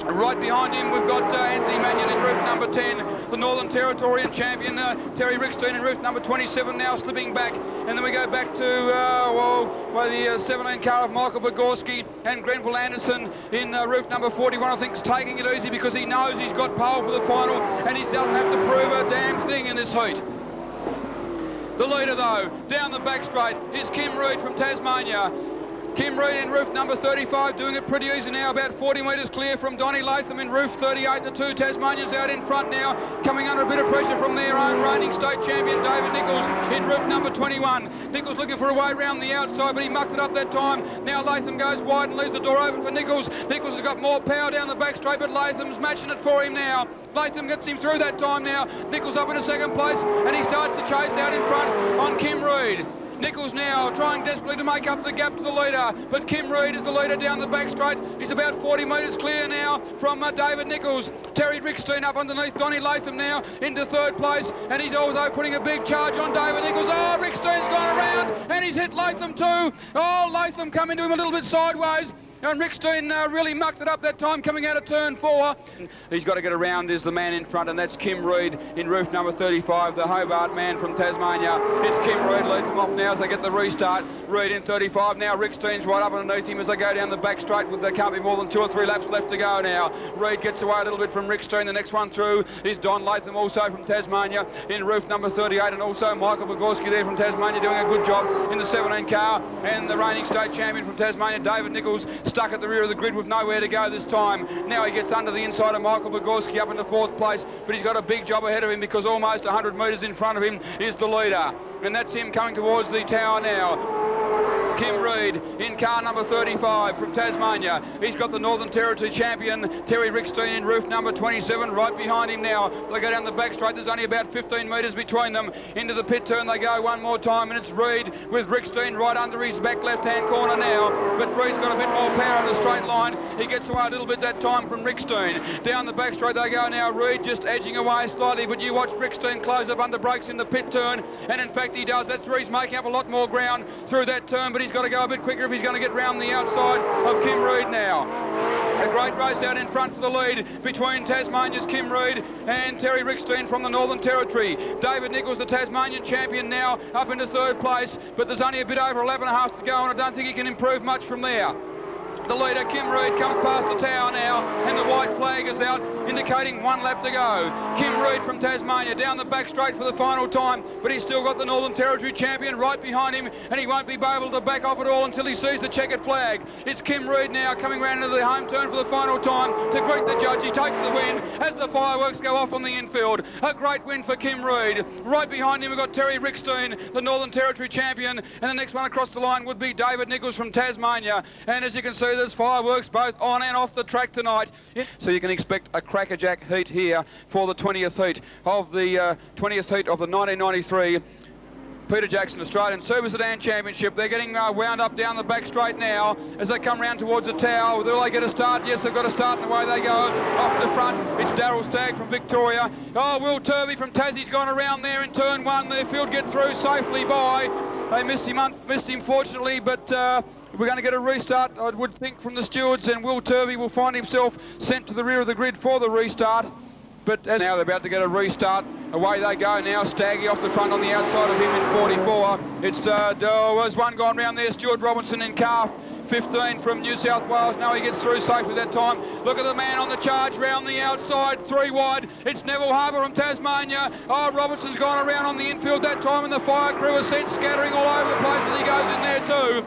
Right behind him, we've got Anthony Manion in roof number 10, the Northern Territorian champion, Terry Rickstein in roof number 27, now slipping back. And then we go back to the 17 car of Michael Bogorski, and Grenville Anderson in roof number 41, I think, is taking it easy because he knows he's got pole for the final, and he doesn't have to prove a damn thing in this heat. The leader, though, down the back straight, is Kim Reid from Tasmania. Kim Reid in roof number 35, doing it pretty easy now, about 40 metres clear from Donny Latham in roof 38. The two Tasmanians out in front now, coming under a bit of pressure from their own reigning state champion, David Nichols, in roof number 21. Nichols looking for a way round the outside, but he mucked it up that time. Now Latham goes wide and leaves the door open for Nichols. Nichols has got more power down the back straight, but Latham's matching it for him now. Latham gets him through that time now. Nichols up into second place, and he starts to chase out in front on Kim Reid. Nichols now trying desperately to make up the gap to the leader, but Kim Reid is the leader down the back straight. He's about 40 metres clear now from David Nichols. Terry Rickstein up underneath Donny Latham now into third place, and he's also putting a big charge on David Nichols. Oh, Rickstein's gone around, and he's hit Latham too. Oh, Latham come into him a little bit sideways. And Rickstein really mucked it up that time coming out of turn 4. He's got to get around is the man in front, and that's Kim Reid in roof number 35, the Hobart man from Tasmania. It's Kim Reid leads them off now as they get the restart. Reid in 35 now. Rickstein's right up underneath him as they go down the back straight. There can't be more than 2 or 3 laps left to go now. Reid gets away a little bit from Rickstein. The next one through is Don Latham, also from Tasmania, in roof number 38, and also Michael Bogorski there from Tasmania doing a good job in the 17 car, and the reigning state champion from Tasmania, David Nichols, stuck at the rear of the grid with nowhere to go this time. Now he gets under the inside of Michael Bogorski up into 4th place, but he's got a big job ahead of him because almost 100 metres in front of him is the leader. And that's him coming towards the tower now. Kim Reid in car number 35 from Tasmania. He's got the Northern Territory champion, Terry Rickstein, in roof number 27, right behind him now. They go down the back straight. There's only about 15 metres between them. Into the pit turn they go one more time, and it's Reid with Rickstein right under his back left-hand corner now. But Reid's got a bit more power on the straight line. He gets away a little bit that time from Rickstein. Down the back straight they go now. Reid just edging away slightly, but you watch Rickstein close up under brakes in the pit turn, and in fact he does. That's where he's making up a lot more ground through that turn, but he's got to go a bit quicker if he's going to get round the outside of Kim Reid now. A great race out in front for the lead between Tasmania's Kim Reid and Terry Rickstein from the Northern Territory. David Nichols, the Tasmanian champion, now up into 3rd place, but there's only a bit over 11.5 to go, and I don't think he can improve much from there. The leader, Kim Reid, comes past the tower now, and the white flag is out, indicating 1 lap to go. Kim Reid from Tasmania down the back straight for the final time, but he's still got the Northern Territory champion right behind him, and he won't be able to back off at all until he sees the checkered flag. It's Kim Reid now coming round into the home turn for the final time to greet the judge. He takes the win as the fireworks go off on the infield. A great win for Kim Reid. Right behind him we've got Terry Rickstein, the Northern Territory champion, and the next one across the line would be David Nichols from Tasmania. And as you can see, there's fireworks both on and off the track tonight. So you can expect a crackerjack heat here for the 20th heat of the 1993 Peter Jackson Australian Super Sedan Championship. They're getting wound up down the back straight now as they come round towards the tower. Will they get a start? Yes, they've got a start, and away they go. Off the front, it's Darryl Stagg from Victoria. Oh, Will Turvey from Tassie's gone around there in turn 1. Their field get through safely by. They missed him fortunately, but we're going to get a restart, I would think, from the stewards, and Will Turvey will find himself sent to the rear of the grid for the restart. But as now they're about to get a restart. Away they go now. Staggy off the front on the outside of him in 44. It's there's one gone round there. Stuart Robinson in car 15 from New South Wales. Now he gets through safely that time. Look at the man on the charge round the outside, 3 wide. It's Neville Harper from Tasmania. Oh, Robinson's gone around on the infield that time, and the fire crew is sent scattering all over the place, and he goes in there too.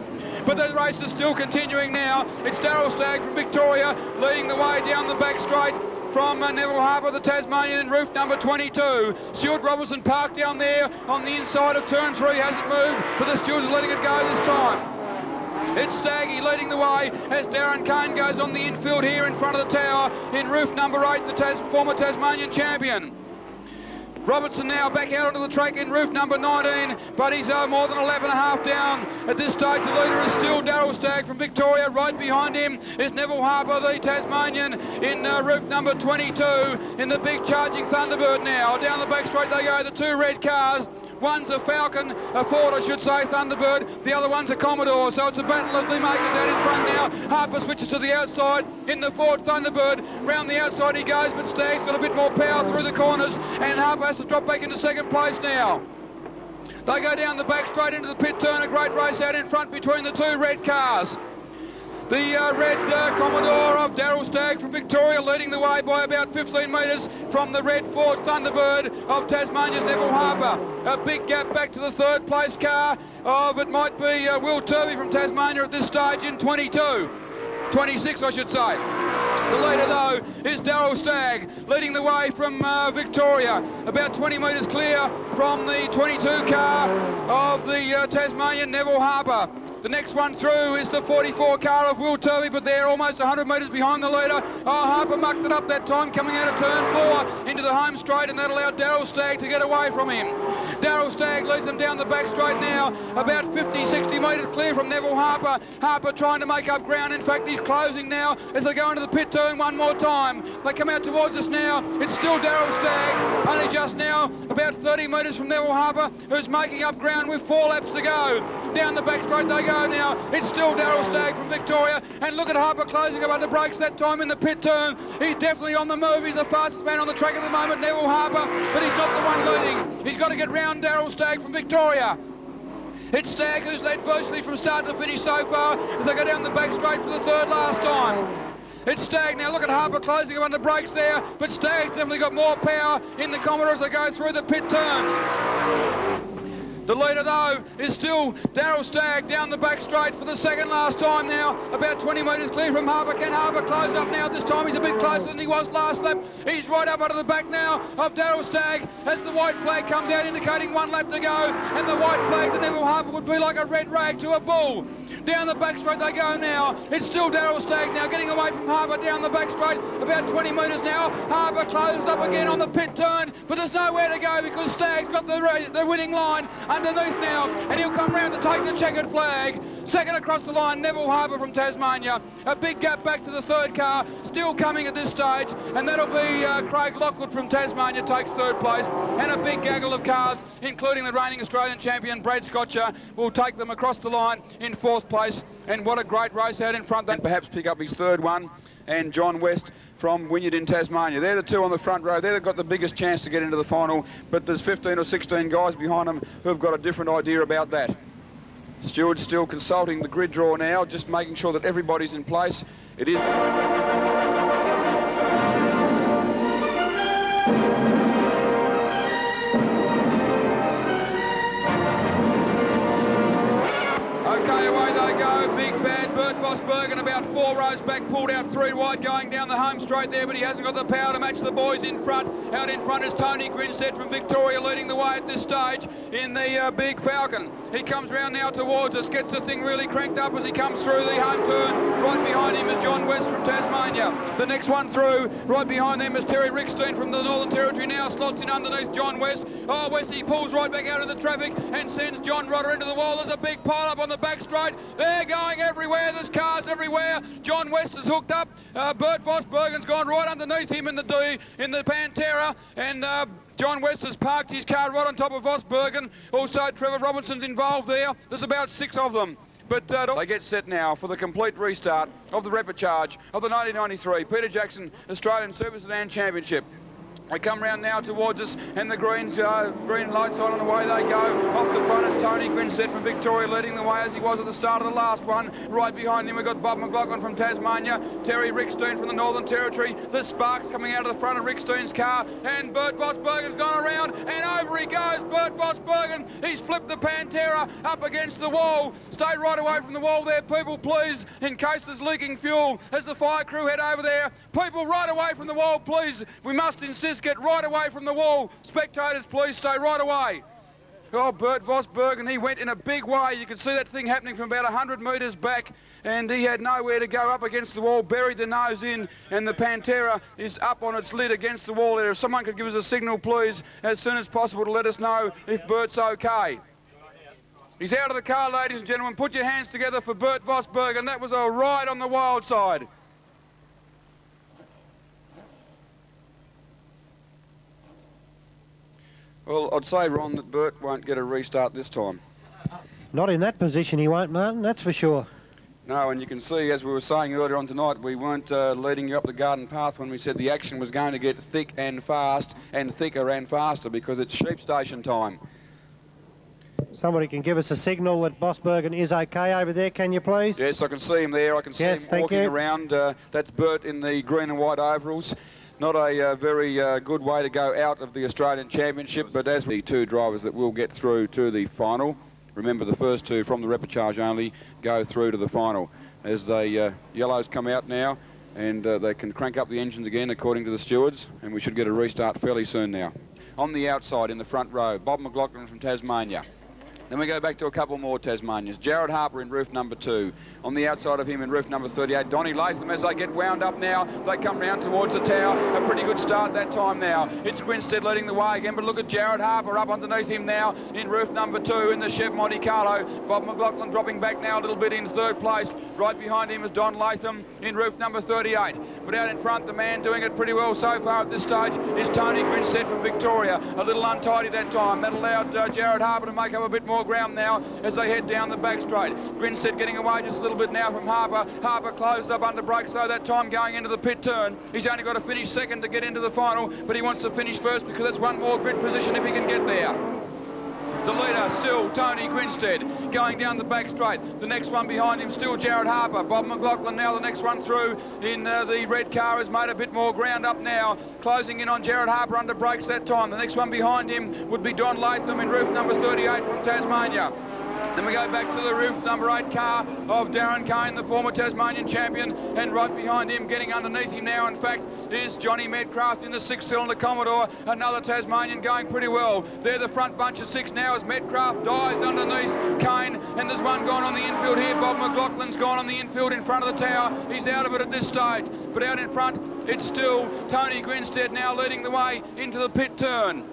But the race is still continuing now. It's Darryl Stagg from Victoria leading the way down the back straight. from Neville Harper, the Tasmanian, in roof number 22. Stuart Robinson parked down there on the inside of turn 3, hasn't moved, but the stewards are letting it go this time. It's Staggy leading the way as Darren Cain goes on the infield here in front of the tower in roof number 8, the former Tasmanian champion. Robertson now back out onto the track in roof number 19, but he's more than 11.5 down. At this stage, the leader is still Darryl Stagg from Victoria. Right behind him is Neville Harper, the Tasmanian, in roof number 22, in the big charging Thunderbird now. Down the back straight they go, the two red cars. One's a Falcon, a Ford, I should say, Thunderbird. The other one's a Commodore. So it's a battle of the makers out in front now. Harper switches to the outside in the Ford Thunderbird. Round the outside he goes, but Stagg's got a bit more power through the corners, and Harper has to drop back into second place now. They go down the back straight into the pit turn. A great race out in front between the two red cars. The red Commodore of Darryl Stagg from Victoria leading the way by about 15 metres from the red Ford Thunderbird of Tasmania's Neville Harper. A big gap back to the third place car of, it might be Will Turvey from Tasmania at this stage in 22. 26 I should say. The leader though is Darryl Stagg leading the way from Victoria, about 20 metres clear from the 22 car of the Tasmanian Neville Harper. The next one through is the 44 car of Will Turvey, but they're almost 100 metres behind the leader. Oh, Harper mucked it up that time, coming out of turn 4 into the home straight, and that allowed Darryl Stagg to get away from him. Darryl Stagg leads them down the back straight now, about 50, 60 metres clear from Neville Harper. Harper trying to make up ground. In fact, he's closing now as they go into the pit turn one more time. They come out towards us now. It's still Darryl Stagg, only just now about 30 metres from Neville Harper, who's making up ground with 4 laps to go. Down the back straight they go now. It's still Darryl Stagg from Victoria, and look at Harper closing up under brakes that time in the pit turn. He's definitely on the move. He's the fastest man on the track at the moment, Neville Harper, but he's not the one leading. He's got to get round Darryl Stagg from Victoria. It's Stagg who's led virtually from start to finish so far as they go down the back straight for the third last time. It's Stagg now. Look at Harper closing up under brakes there, but Stagg's definitely got more power in the Commodore as they go through the pit turns. The leader, though, is still Darryl Stagg down the back straight for the second last time now. About 20 metres clear from Harper. Can Harper close up now? This time he's a bit closer than he was last lap. He's right up under the back now of Darryl Stagg as the white flag comes out indicating 1 lap to go. And the white flag to Neville Harper would be like a red rag to a bull. Down the back straight they go now. It's still Darryl Stagg now getting away from Harper down the back straight. About 20 metres now. Harper closes up again on the pit turn, but there's nowhere to go because Stagg's got the winning line underneath now, and he'll come round to take the checkered flag. Second across the line, Neville Harper from Tasmania. A big gap back to the third car, still coming at this stage, and that'll be Craig Lockwood from Tasmania takes third place, and a big gaggle of cars, including the reigning Australian champion Brad Scotcher, will take them across the line in 4th place. And what a great race out in front. And perhaps pick up his third one, and John West from Wynyard in Tasmania. They're the two on the front row. They've got the biggest chance to get into the final, but there's 15 or 16 guys behind them who've got a different idea about that. Stewart's still consulting the grid draw now, just making sure that everybody's in place. It is... Okay, away they go. Big bad Bert Vosbergen about 4 rows back, pulled out 3 wide going down the home straight there, but he hasn't got the power to match the boys in front. Out in front is Tony Grinstead from Victoria leading the way at this stage in the big Falcon. He comes round now towards us, gets the thing really cranked up as he comes through the home turn. Right behind him is John West from Tasmania. The next one through, right behind them is Terry Rickstein from the Northern Territory now, slots in underneath John West. Oh, Westy pulls right back out of the traffic and sends John Rodder into the wall. There's a big pile up on the back straight. They're going everywhere. There's cars everywhere. John West is hooked up. Bert Vosbergen's gone right underneath him in the Pantera, and John West has parked his car right on top of Vosbergen. Also, Trevor Robinson's involved there. There's about 6 of them. But they get set now for the complete restart of the Repechage of the 1993 Peter Jackson Australian Super Sedan Championship. They come round now towards us, and the green lights on and away they go. Off the front is Tony Grinstead from Victoria leading the way as he was at the start of the last one. Right behind him we've got Bob Mclaughlin from Tasmania, Terry Rickstein from the Northern Territory. The sparks coming out of the front of Rickstein's car, and Bert Vosbergen's gone around and over he goes, Bert Vosbergen. He's flipped the Pantera up against the wall. Stay right away from the wall there, people, please, in case there's leaking fuel. As the fire crew head over there, people right away from the wall, please. We must insist, get right away from the wall. Spectators, please stay right away. Oh, Bert Vosbergen, he went in a big way. You can see that thing happening from about 100 metres back, and he had nowhere to go up against the wall, buried the nose in, and the Pantera is up on its lid against the wall there. If someone could give us a signal, please, as soon as possible to let us know if Bert's okay. He's out of the car, ladies and gentlemen. Put your hands together for Bert Vosbergen. That was a ride on the wild side. Well, I'd say, Ron, that Bert won't get a restart this time. Not in that position he won't, Martin, that's for sure. No, and you can see, as we were saying earlier on tonight, we weren't leading you up the garden path when we said the action was going to get thick and fast, and thicker and faster, because it's sheep station time. Somebody can give us a signal that Vosbergen is okay over there, can you please? Yes, I can see him there. I can see him walking around. That's Bert in the green and white overalls. Not a very good way to go out of the Australian Championship, but as the two drivers that will get through to the final. Remember, the first two from the repechage only go through to the final. As the yellows come out now, and they can crank up the engines again according to the stewards, and we should get a restart fairly soon now. On the outside in the front row, Bob Mclaughlin from Tasmania. Then we go back to a couple more Tasmanians. Jared Harper in roof number 2. On the outside of him in roof number 38, Donnie Latham. As they get wound up now, they come round towards the tower. A pretty good start that time now. It's Grinstead leading the way again, but look at Jared Harper up underneath him now in roof number 2 in the Chev Monte Carlo. Bob Mclaughlin dropping back now a little bit in third place. Right behind him is Don Latham in roof number 38. But out in front, the man doing it pretty well so far at this stage is Tony Grinstead from Victoria. A little untidy that time. That allowed Jared Harper to make up a bit more ground now as they head down the back straight. Grinstead getting away just a little bit now from Harper. Harper closed up under brakes though that time going into the pit turn. He's only got to finish second to get into the final, but he wants to finish first because that's one more grid position if he can get there. The leader still Tony Grinstead going down the back straight. The next one behind him still Jared Harper. Bob Mclaughlin now the next one through in the red car has made a bit more ground up now. Closing in on Jared Harper under brakes that time. The next one behind him would be Don Latham in roof number 38 from Tasmania. Then we go back to the roof number 8 car of Darren Cain, the former Tasmanian champion, and right behind him, getting underneath him now, in fact, is Johnny Medcraft in the 6-cylinder Commodore, another Tasmanian going pretty well. They're the front bunch of 6 now as Medcraft dives underneath Cain, and there's one gone on the infield here. Bob Mclaughlin's gone on the infield in front of the tower. He's out of it at this stage, but out in front, it's still Tony Grinstead now leading the way into the pit turn.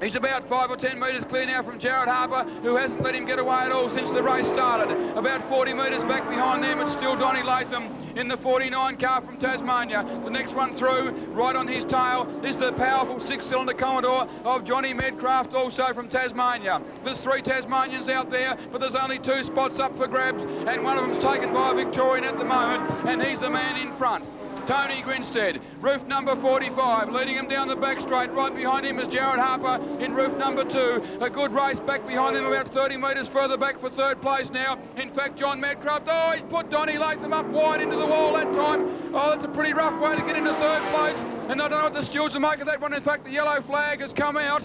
He's about 5 or 10 metres clear now from Jared Harper, who hasn't let him get away at all since the race started. About 40 metres back behind them, it's still Donnie Latham in the 49 car from Tasmania. The next one through, right on his tail, is the powerful 6-cylinder Commodore of Johnny Medcraft, also from Tasmania. There's 3 Tasmanians out there, but there's only 2 spots up for grabs, and one of them's taken by a Victorian at the moment, and he's the man in front. Tony Grinstead, roof number 45, leading him down the back straight. Right behind him is Jared Harper in roof number 2. A good race back behind him, about 30 metres further back for third place now. In fact, John Medcraft, oh, he's put Donnie Latham up wide into the wall that time. Oh, that's a pretty rough way to get into third place. And I don't know what the stewards will make of that one. In fact, the yellow flag has come out.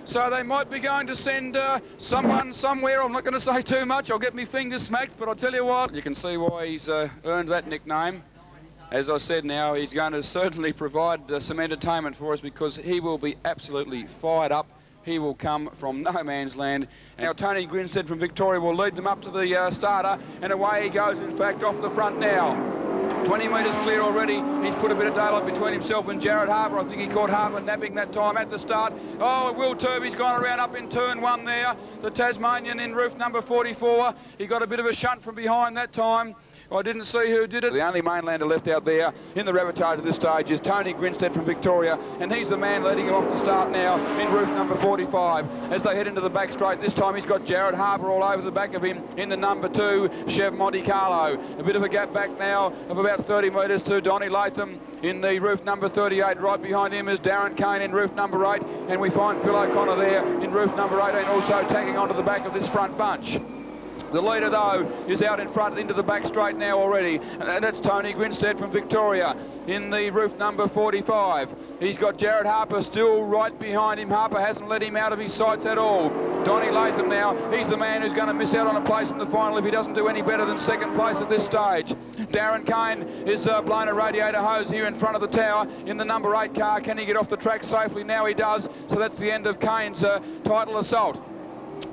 So they might be going to send someone somewhere. I'm not going to say too much. I'll get my fingers smacked, but I'll tell you what. You can see why he's earned that nickname. As I said now, he's going to certainly provide some entertainment for us because he will be absolutely fired up. He will come from no man's land. Now Tony Grinstead from Victoria will lead them up to the starter, and away he goes, in fact, off the front now. 20 metres clear already. He's put a bit of daylight between himself and Jared Harper. I think he caught Harper napping that time at the start. Oh, Will Turvey's gone around up in turn 1 there. The Tasmanian in roof number 44. He got a bit of a shunt from behind that time. I didn't see who did it. The only mainlander left out there in the repertoire at this stage is Tony Grinstead from Victoria, and he's the man leading him off the start now in roof number 45. As they head into the back straight, this time he's got Jared Harper all over the back of him in the number 2 Chev Monte Carlo. A bit of a gap back now of about 30 metres to Donnie Latham in the roof number 38. Right behind him is Darren Cain in roof number 8, and we find Phil O'Connor there in roof number 18 also tagging onto the back of this front bunch. The leader, though, is out in front into the back straight now already, and that's Tony Grinstead from Victoria in the roof number 45. He's got Jared Harper still right behind him. Harper hasn't let him out of his sights at all. Donnie Latham now, he's the man who's going to miss out on a place in the final if he doesn't do any better than second place at this stage. Darren Cain is blown a radiator hose here in front of the tower in the number 8 car. Can he get off the track safely? Now he does, so that's the end of Cain's title assault.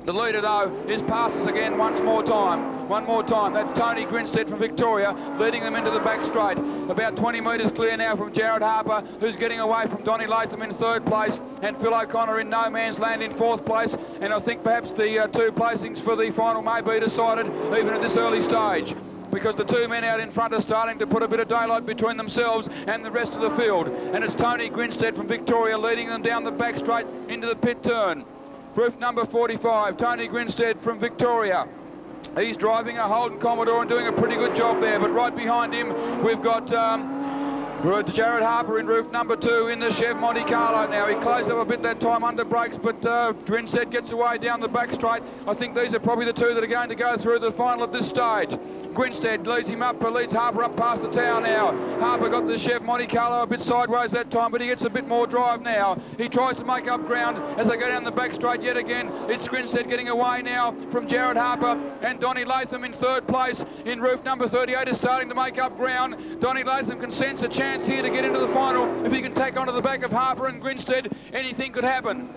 The leader, though, is past us again one more time. That's Tony Grinstead from Victoria, leading them into the back straight. About 20 metres clear now from Jared Harper, who's getting away from Donnie Latham in 3rd place, and Phil O'Connor in no man's land in 4th place. And I think perhaps the 2 placings for the final may be decided even at this early stage, because the 2 men out in front are starting to put a bit of daylight between themselves and the rest of the field. And it's Tony Grinstead from Victoria leading them down the back straight into the pit turn. Roof number 45, Tony Grinstead from Victoria. He's driving a Holden Commodore and doing a pretty good job there, but right behind him we've got Jared Harper in roof number 2 in the Chev Monte Carlo now. He closed up a bit that time under brakes, but Grinstead gets away down the back straight. I think these are probably the 2 that are going to go through the final at this stage. Grinstead leads him up, leads Harper up past the tower now. Harper got the Chev Monte Carlo a bit sideways that time, but he gets a bit more drive now. He tries to make up ground as they go down the back straight yet again. It's Grinstead getting away now from Jared Harper, and Donnie Latham in 3rd place in roof number 38 is starting to make up ground. Donnie Latham can sense a chance here to get into the final. If he can take onto the back of Harper and Grinstead, anything could happen.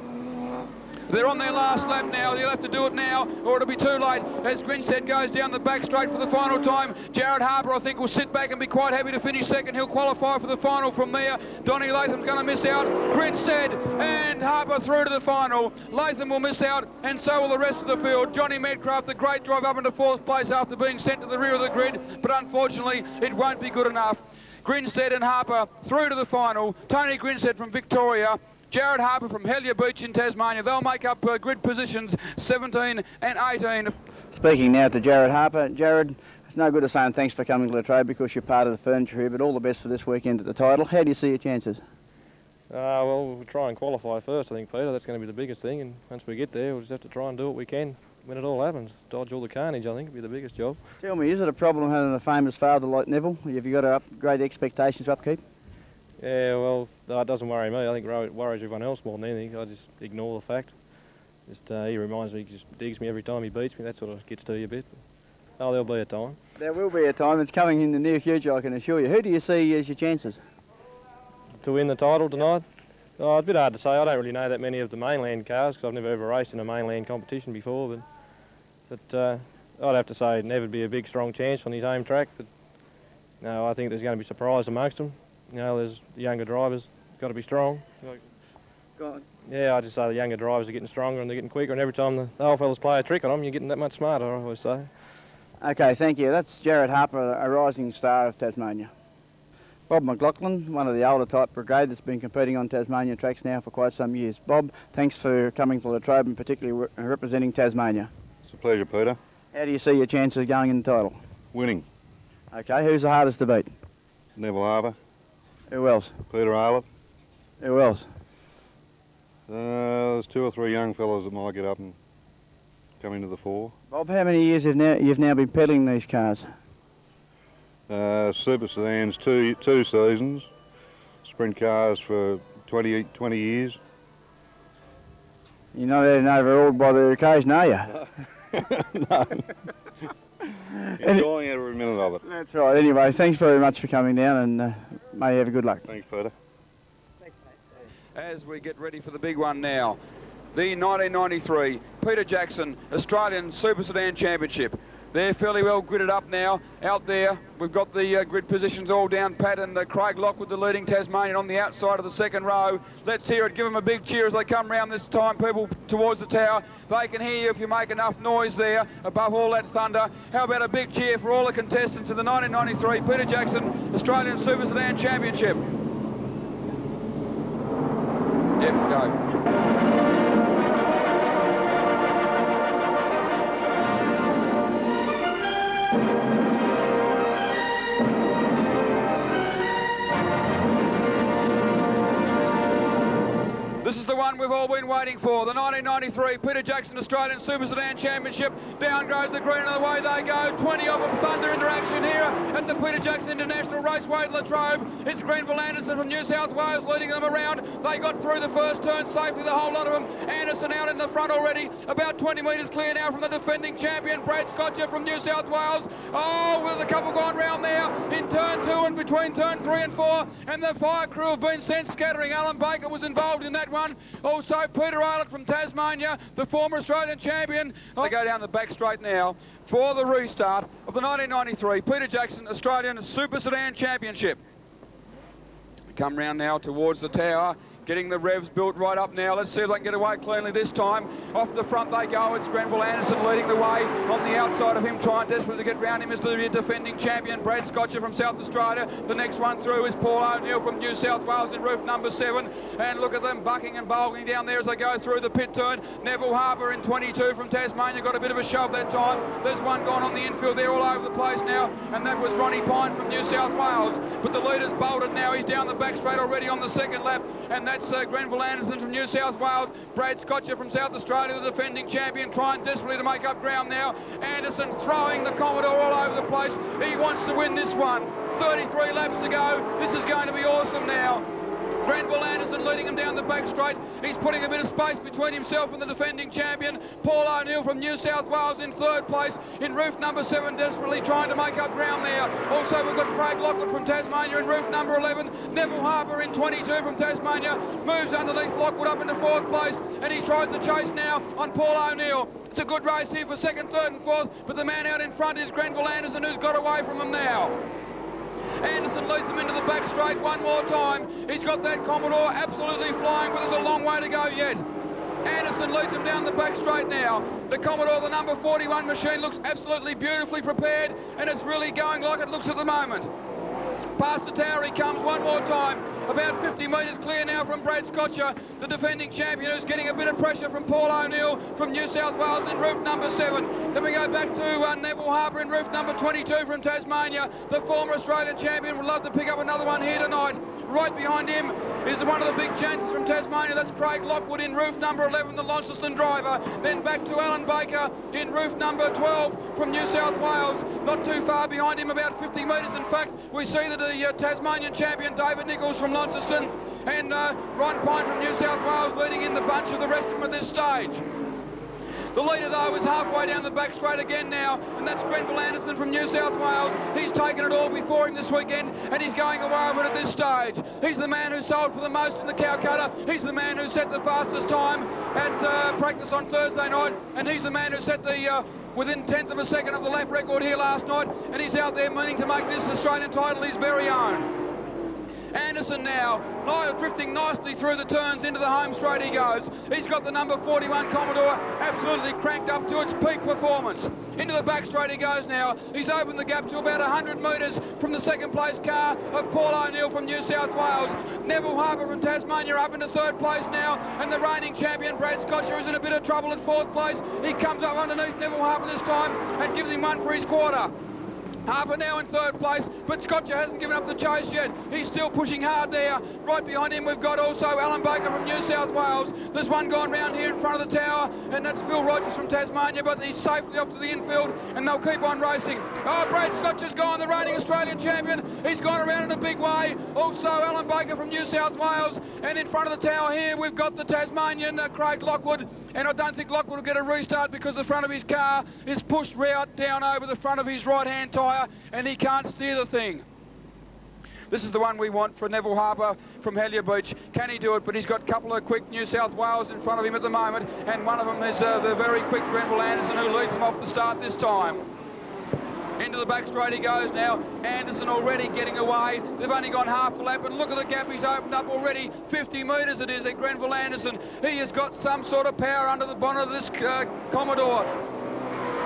They're on their last lap now. He'll have to do it now, or it'll be too late as Grinstead goes down the back straight for the final time. Jared Harper, I think, will sit back and be quite happy to finish second. He'll qualify for the final from there. Donnie Latham's going to miss out. Grinstead and Harper through to the final. Latham will miss out, and so will the rest of the field. Johnny Medcraft, a great drive up into 4th place after being sent to the rear of the grid, but unfortunately, it won't be good enough. Grinstead and Harper through to the final. Tony Grinstead from Victoria, Jared Harper from Hellyer Beach in Tasmania. They'll make up grid positions 17 and 18. Speaking now to Jared Harper. Jared, it's no good of saying thanks for coming to Latrobe because you're part of the furniture here, but all the best for this weekend at the title. How do you see your chances? Well, we'll try and qualify first, I think, Peter. That's going to be the biggest thing, and once we get there, we'll just have to try and do what we can when it all happens. Dodge all the carnage, I think, will be the biggest job. Tell me, is it a problem having a famous father like Neville? Have you got to great expectations to upkeep? Yeah, well, it doesn't worry me. I think it worries everyone else more than anything. I just ignore the fact. He reminds me, he just digs me every time he beats me. That sort of gets to you a bit. Oh, there'll be a time. There will be a time. It's coming in the near future, I can assure you. Who do you see as your chances? To win the title tonight? Oh, it's a bit hard to say. I don't really know that many of the mainland cars because I've never ever raced in a mainland competition before. But I'd have to say Neville would be a big, strong chance on his home track. But no, I think there's going to be surprise amongst them. You know, there's the younger drivers got to be strong. Go on. Yeah, I just say the younger drivers are getting stronger and they're getting quicker, and every time the old fellas play a trick on them, you're getting that much smarter, I always say. Okay, thank you. That's Jared Harper, a rising star of Tasmania. Bob Mclaughlin, one of the older type brigade that's been competing on Tasmania tracks now for quite some years. Bob, thanks for coming to Latrobe and particularly representing Tasmania. It's a pleasure, Peter. How do you see your chances going in the title? Winning. Okay, who's the hardest to beat? Neville Harper. Who else? Peter Aylett. Who else? There's 2 or 3 young fellows that might get up and come into the fore. Bob, how many years you've now been peddling these cars? Super Sedans, 2 seasons. Sprint cars for 20 years. You're not even overawed by the occasion, are you? No. Enjoying every minute of it. That's right. Anyway, thanks very much for coming down, and may you have a good luck. Thanks, Peter. As we get ready for the big one now, the 1993 Peter Jackson Australian Super Sedan Championship. They're fairly well gridded up now. Out there, we've got the grid positions all down pat, and Craig Lockwood, the leading Tasmanian, on the outside of the second row. Let's hear it. Give them a big cheer as they come round this time, people towards the tower. They can hear you if you make enough noise there above all that thunder. How about a big cheer for all the contestants in the 1993 Peter Jackson Australian Super Sedan Championship. Yep, go. This is the one we've all been waiting for. The 1993 Peter Jackson Australian Super Sedan Championship. Down goes the green and away they go. 20 of them thunder into action here at the Peter Jackson International Raceway at Latrobe. It's Grenville Anderson from New South Wales leading them around. They got through the first turn safely, the whole lot of them. Anderson out in the front already. About 20 metres clear now from the defending champion, Brad Scotcher from New South Wales. Oh, there's a couple gone round there in turn 2 and between turn 3 and 4. And the fire crew have been sent scattering. Alan Baker was involved in that one. Also Peter Eilert from Tasmania, the former Australian champion. They go down the back straight now for the restart of the 1993 Peter Jackson Australian Super Sedan Championship. We come round now towards the tower, getting the revs built right up now. Let's see if they can get away cleanly this time. Off the front they go. It's Grenville Anderson leading the way. On the outside of him, trying desperately to get round him, is the defending champion, Brad Scotcher from South Australia. The next one through is Paul O'Neill from New South Wales in roof number 7. And look at them bucking and bulging down there as they go through the pit turn. Neville Harper in 22 from Tasmania got a bit of a shove that time. There's one gone on the infield there all over the place now, and that was Ronnie Pine from New South Wales. But the leader's bolted now. He's down the back straight already on the second lap, and that's Grenville Anderson from New South Wales. Brad Scotcher from South Australia, the defending champion, trying desperately to make up ground now. Anderson throwing the Commodore all over the place. He wants to win this one. 33 laps to go. This is going to be awesome now. Grenville Anderson leading him down the back straight. He's putting a bit of space between himself and the defending champion. Paul O'Neill from New South Wales in 3rd place in roof number 7, desperately trying to make up ground there. Also we've got Craig Lockwood from Tasmania in roof number 11. Neville Harper in 22 from Tasmania moves underneath Lockwood up into 4th place, and he tries to chase now on Paul O'Neill. It's a good race here for 2nd, 3rd and 4th, but the man out in front is Grenville Anderson, who's got away from him now. Anderson leads him into the back straight one more time. He's got that Commodore absolutely flying, but there's a long way to go yet. Anderson leads him down the back straight now. The Commodore, the number 41 machine, looks absolutely beautifully prepared, and it's really going like it looks at the moment. Past the tower he comes one more time. About 50 metres clear now from Brad Scotcher, the defending champion, who's getting a bit of pressure from Paul O'Neill from New South Wales in roof number 7. Then we go back to Neville Harper in roof number 22 from Tasmania. The former Australian champion would love to pick up another one here tonight. Right behind him is one of the big gents from Tasmania. That's Craig Lockwood in roof number 11, the Launceston driver. Then back to Alan Baker in roof number 12 from New South Wales. Not too far behind him, about 50 metres. In fact, we see that the Tasmanian champion, David Nichols from Launceston, and Ron Pine from New South Wales leading in the bunch of the rest of them at this stage. The leader, though, is halfway down the back straight again now, and that's Grenville Anderson from New South Wales. He's taken it all before him this weekend, and he's going away with it at this stage. He's the man who sold for the most in the Calcutta. He's the man who set the fastest time at practice on Thursday night, and he's the man who set the within 1/10 of a second of the lap record here last night, and he's out there meaning to make this Australian title his very own. Anderson now, drifting nicely through the turns into the home straight he goes. He's got the number 41 Commodore absolutely cranked up to its peak performance. Into the back straight he goes now. He's opened the gap to about 100 metres from the 2nd place car of Paul O'Neill from New South Wales. Neville Harper from Tasmania up into 3rd place now, and the reigning champion Brad Scotcher is in a bit of trouble in 4th place. He comes up underneath Neville Harper this time and gives him one for his quarter. Harper now in 3rd place, but Scotcher hasn't given up the chase yet. He's still pushing hard there. Right behind him we've got also Alan Baker from New South Wales. There's one gone round here in front of the tower, and that's Phil Rogers from Tasmania, but he's safely off to the infield, and they'll keep on racing. Oh, Brad Scotcher's gone, the reigning Australian champion. He's gone around in a big way. Also Alan Baker from New South Wales, and in front of the tower here we've got the Tasmanian Craig Lockwood, and I don't think Lockwood will get a restart because the front of his car is pushed right down over the front of his right-hand tyre, and he can't steer the thing. This is the one we want for Neville Harper from Hellier Beach. Can he do it? But he's got a couple of quick New South Wales in front of him at the moment, and one of them is the very quick Grenville Anderson, who leads him off the start this time. Into the back straight he goes now. Anderson already getting away. They've only gone half a lap, and look at the gap he's opened up already. 50 metres it is at Grenville Anderson. He has got some sort of power under the bonnet of this Commodore.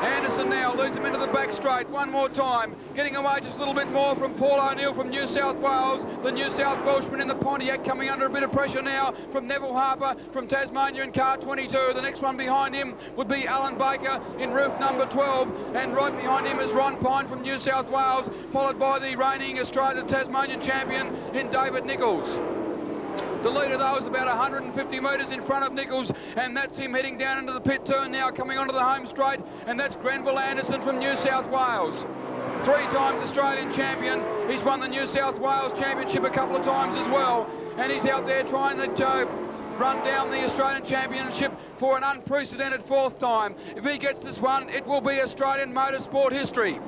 Anderson now leads him into the back straight one more time, getting away just a little bit more from Paul O'Neill from New South Wales. The New South Welshman in the Pontiac coming under a bit of pressure now from Neville Harper from Tasmania in car 22. The next one behind him would be Alan Baker in roof number 12, and right behind him is Ron Pine from New South Wales, followed by the reigning Australian Tasmanian champion in David Nichols. The leader, though, is about 150 metres in front of Nichols, and that's him heading down into the pit turn now, coming onto the home straight, and that's Grenville Anderson from New South Wales. 3 times Australian champion. He's won the New South Wales Championship a couple of times as well, and he's out there trying to run down the Australian Championship for an unprecedented 4th time. If he gets this one, it will be Australian motorsport history.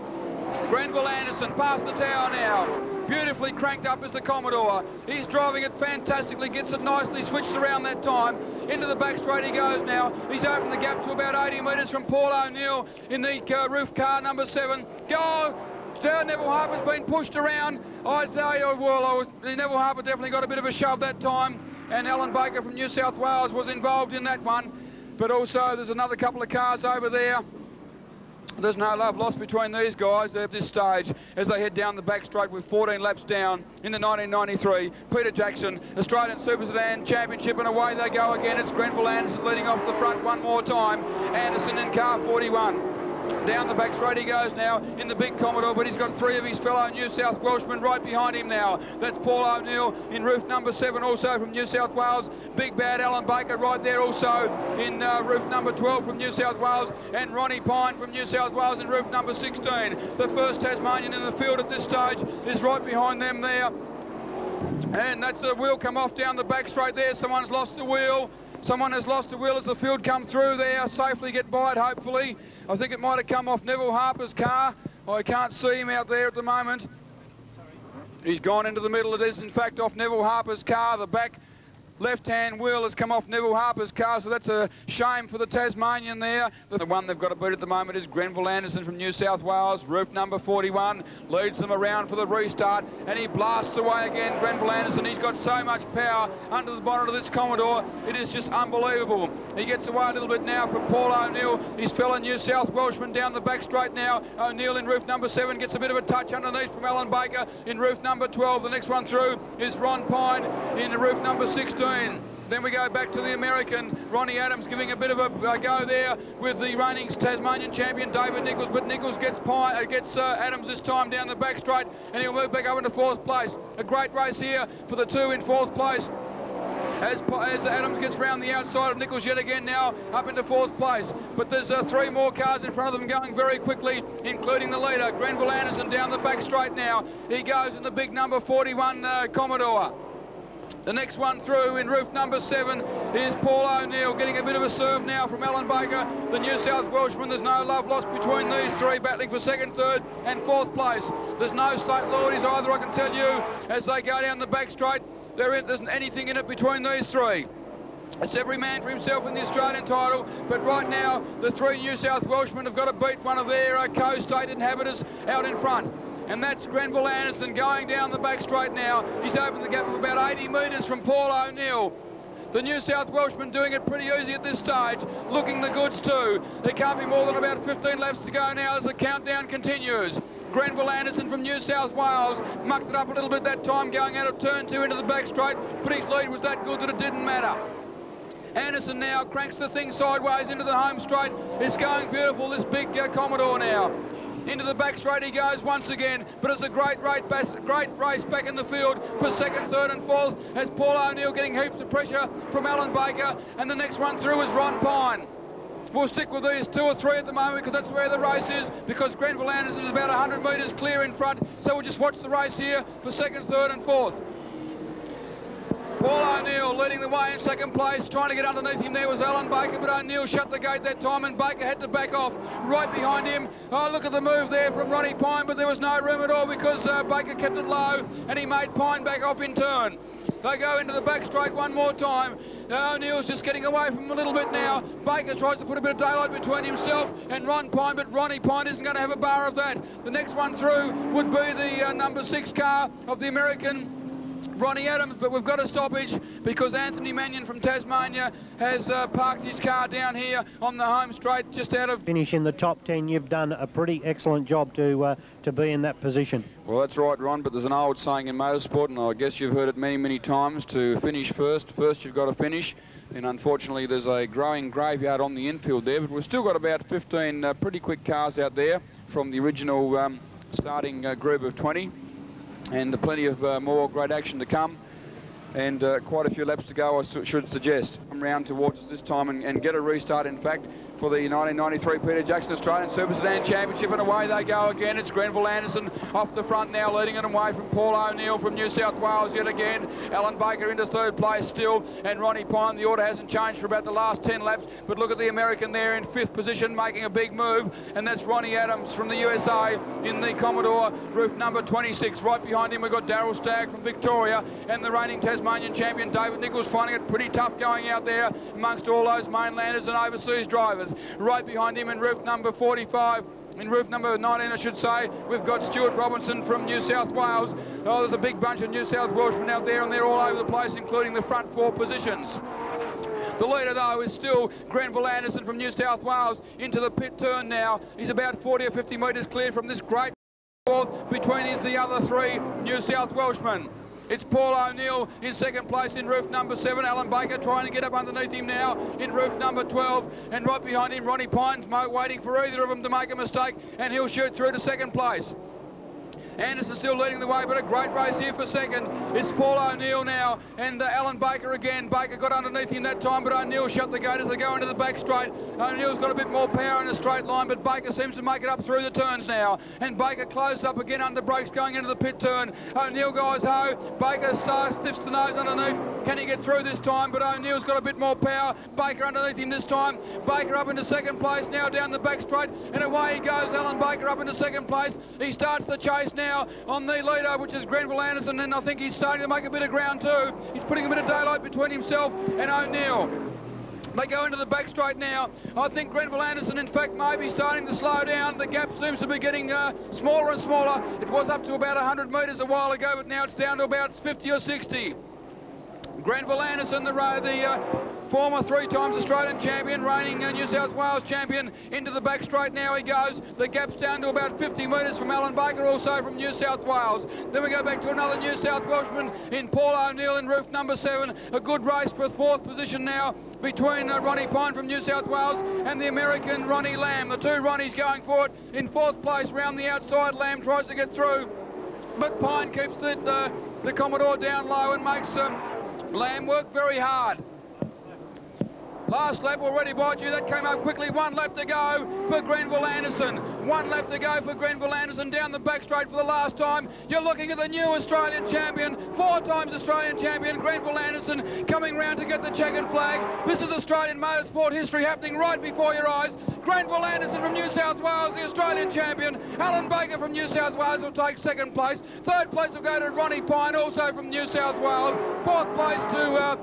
Grenville Anderson past the tower now. Beautifully cranked up as the Commodore. He's driving it fantastically, gets it nicely switched around that time. Into the back straight he goes now. He's opened the gap to about 80 metres from Paul O'Neill in the roof car number 7. Go! Neville Harper's been pushed around. I tell you, well, Neville Harper definitely got a bit of a shove that time, and Alan Baker from New South Wales was involved in that one. But also there's another couple of cars over there. There's no love lost between these guys at this stage as they head down the back straight with 14 laps down into 1993. Peter Jackson, Australian Super Sedan Championship, and away they go again. It's Grenville Anderson leading off the front one more time. Anderson in car 41. Down the back straight he goes now in the big Commodore, but he's got 3 of his fellow New South Welshmen right behind him now. That's Paul O'Neill in roof number 7, also from New South Wales. Big bad Alan Baker right there also in roof number 12 from New South Wales, and Ronnie Pine from New South Wales in roof number 16. The first Tasmanian in the field at this stage is right behind them there. And that's the wheel come off down the back straight there. Someone's lost the wheel. Someone has lost the wheel as the field come through there. Safely get by it, hopefully. I think it might have come off Neville Harper's car. I can't see him out there at the moment. He's gone into the middle. It is, in fact, off Neville Harper's car. The back left-hand wheel has come off Neville Harper's car, so that's a shame for the Tasmanian there. The one they've got to beat at the moment is Grenville Anderson from New South Wales, roof number 41, leads them around for the restart, and he blasts away again. Grenville Anderson, he's got so much power under the bonnet of this Commodore, it is just unbelievable. He gets away a little bit now from Paul O'Neill, his fellow New South Welshman down the back straight now. O'Neill in roof number 7 gets a bit of a touch underneath from Alan Baker in roof number 12. The next one through is Ron Pine in roof number 16. Then we go back to the American, Ronnie Adams giving a bit of a go there with the reigning Tasmanian champion David Nichols, but Nichols gets Adams this time down the back straight, and he'll move back up into 4th place. A great race here for the 2 in 4th place. As Adams gets round the outside of Nichols yet again now, up into 4th place. But there's 3 more cars in front of them going very quickly, including the leader, Grenville Anderson, down the back straight now. He goes in the big number 41 Commodore. The next one through in roof number 7 is Paul O'Neill, getting a bit of a serve now from Alan Baker, the New South Welshman. There's no love lost between these 3, battling for 2nd, 3rd and 4th place. There's no state lordies either, I can tell you, as they go down the back straight. There isn't anything in it between these 3. It's every man for himself in the Australian title, but right now the 3 New South Welshmen have got to beat one of their co-state inhabitants out in front. And that's Grenville Anderson going down the back straight now. He's opened the gap of about 80 metres from Paul O'Neill. The New South Welshman doing it pretty easy at this stage, looking the goods too. There can't be more than about 15 laps to go now as the countdown continues. Grenville Anderson from New South Wales mucked it up a little bit that time, going out of turn 2 into the back straight, but his lead was that good that it didn't matter. Anderson now cranks the thing sideways into the home straight. It's going beautiful, this big Commodore now. Into the back straight he goes once again, but it's a great race back in the field for 2nd, 3rd and 4th, as Paul O'Neill getting heaps of pressure from Alan Baker, and the next one through is Ron Pine. We'll stick with these 2 or 3 at the moment because that's where the race is, because Grenville Anderson is about 100 metres clear in front, so we'll just watch the race here for 2nd, 3rd and 4th. Paul O'Neill leading the way in 2nd place. Trying to get underneath him there was Alan Baker, but O'Neill shut the gate that time and Baker had to back off. Right behind him, oh, look at the move there from Ronnie Pine, but there was no room at all because Baker kept it low and he made Pine back off in turn. They go into the back straight one more time. O'Neill's just getting away from him a little bit now. Baker tries to put a bit of daylight between himself and Ron Pine, but Ronnie Pine isn't going to have a bar of that. The next one through would be the number 6 car of the American Ronnie Adams, but we've got a stoppage because Anthony Manion from Tasmania has parked his car down here on the home straight just out of... Finish in the top 10, you've done a pretty excellent job to be in that position. Well, that's right, Ron, but there's an old saying in motorsport, and I guess you've heard it many, many times, to finish first. First you've got to finish, and unfortunately there's a growing graveyard on the infield there, but we've still got about 15 pretty quick cars out there from the original starting group of 20. And plenty of more great action to come. and quite a few laps to go, I should suggest. Come round towards us this time and get a restart, in fact, for the 1993 Peter Jackson Australian Super Sedan Championship, and away they go again. It's Grenville Anderson off the front now, leading it away from Paul O'Neill from New South Wales yet again. Alan Baker into third place still, and Ronnie Pine. The order hasn't changed for about the last 10 laps, but look at the American there in 5th position, making a big move, and that's Ronnie Adams from the USA in the Commodore roof number 26. Right behind him we've got Darryl Stagg from Victoria, and the reigning Tasmanian champion David Nichols, finding it pretty tough going out there amongst all those mainlanders and overseas drivers. Right behind him in roof number 45, in roof number 19 I should say, we've got Stuart Robinson from New South Wales. Oh, there's a big bunch of New South Welshmen out there, and they're all over the place, including the front 4 positions. The leader, though, is still Grenville Anderson from New South Wales into the pit turn now. He's about 40 or 50 metres clear from this great fourth between the other 3 New South Welshmen. It's Paul O'Neill in 2nd place in roof number 7. Alan Baker trying to get up underneath him now in roof number 12. And right behind him, Ronnie Pine's waiting for either of them to make a mistake, and he'll shoot through to 2nd place. Anderson still leading the way, but a great race here for 2nd. It's Paul O'Neill now, and Alan Baker again. Baker got underneath him that time, but O'Neill shut the gate as they go into the back straight. O'Neill's got a bit more power in a straight line, but Baker seems to make it up through the turns now. And Baker closed up again under brakes going into the pit turn. O'Neill goes ho. Baker stiffs the nose underneath. Can he get through this time? But O'Neill's got a bit more power. Baker underneath him this time. Baker up into 2nd place now down the back straight, and away he goes. Alan Baker up into 2nd place. He starts the chase now on the leader, which is Grenville Anderson, and I think he's starting to make a bit of ground too. He's putting a bit of daylight between himself and O'Neill. They go into the back straight now. I think Grenville Anderson, in fact, may be starting to slow down. The gap seems to be getting smaller and smaller. It was up to about 100 metres a while ago, but now it's down to about 50 or 60. Grenville Anderson, the former 3-time Australian champion, reigning New South Wales champion, into the back straight now he goes. The gap's down to about 50 metres from Alan Baker, also from New South Wales. Then we go back to another New South Welshman in Paul O'Neill in roof number 7. A good race for a 4th position now between Ronnie Pine from New South Wales and the American Ronnie Lamb. The 2 Ronnies going for it. In 4th place round the outside, Lamb tries to get through, but Pine keeps the Commodore down low and makes Lamb work very hard. Last lap already, by you, that came up quickly. 1 lap to go for Grenville Anderson. 1 lap to go for Grenville Anderson down the back straight for the last time. You're looking at the new Australian champion, 4 times Australian champion, Grenville Anderson, coming round to get the checkered flag. This is Australian motorsport history happening right before your eyes. Grenville Anderson from New South Wales, the Australian champion. Alan Baker from New South Wales will take 2nd place. 3rd place will go to Ronnie Pine, also from New South Wales. 4th place to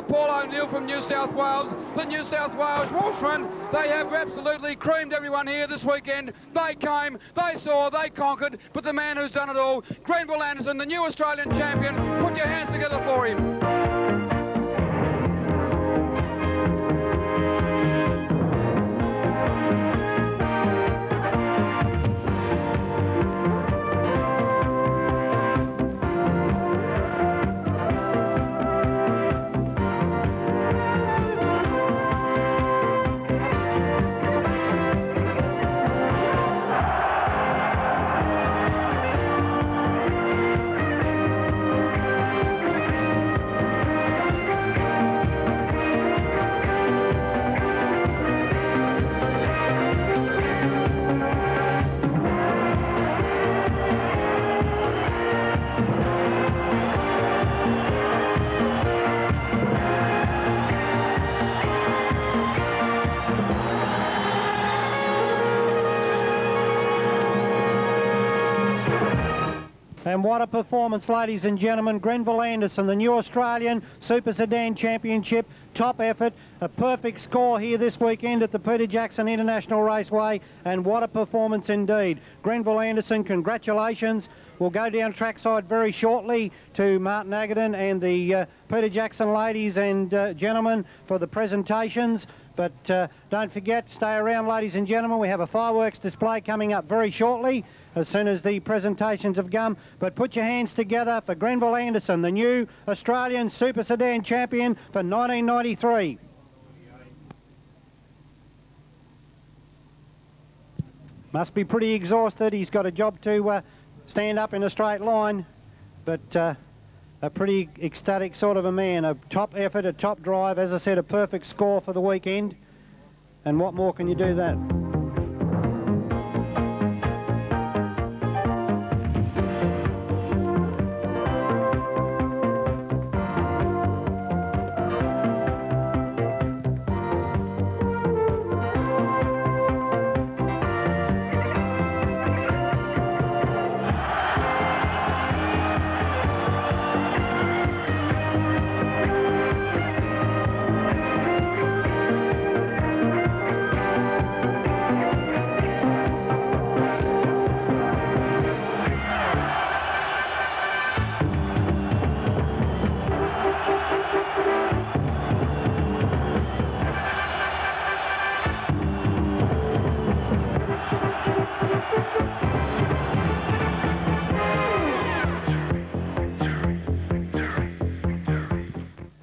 Paul O'Neill from New South Wales. The New South Wales Welshmen, they have absolutely creamed everyone here this weekend. They came, they saw, they conquered, but the man who's done it all, Grenville Anderson, the new Australian champion, put your hands together for him. And what a performance, ladies and gentlemen. Grenville Anderson, the new Australian Super Sedan Championship, top effort, a perfect score here this weekend at the Peter Jackson International Raceway, and what a performance indeed. Grenville Anderson, congratulations. We'll go down trackside very shortly to Martin Agaton and the Peter Jackson ladies and gentlemen for the presentations. But don't forget, stay around, ladies and gentlemen. We have a fireworks display coming up very shortly as soon as the presentations have come. But put your hands together for Grenville Anderson, the new Australian Super Sedan champion for 1993. Must be pretty exhausted. He's got a job to stand up in a straight line, but a pretty ecstatic sort of a man. A top effort, a top drive, as I said, a perfect score for the weekend. And what more can you do that?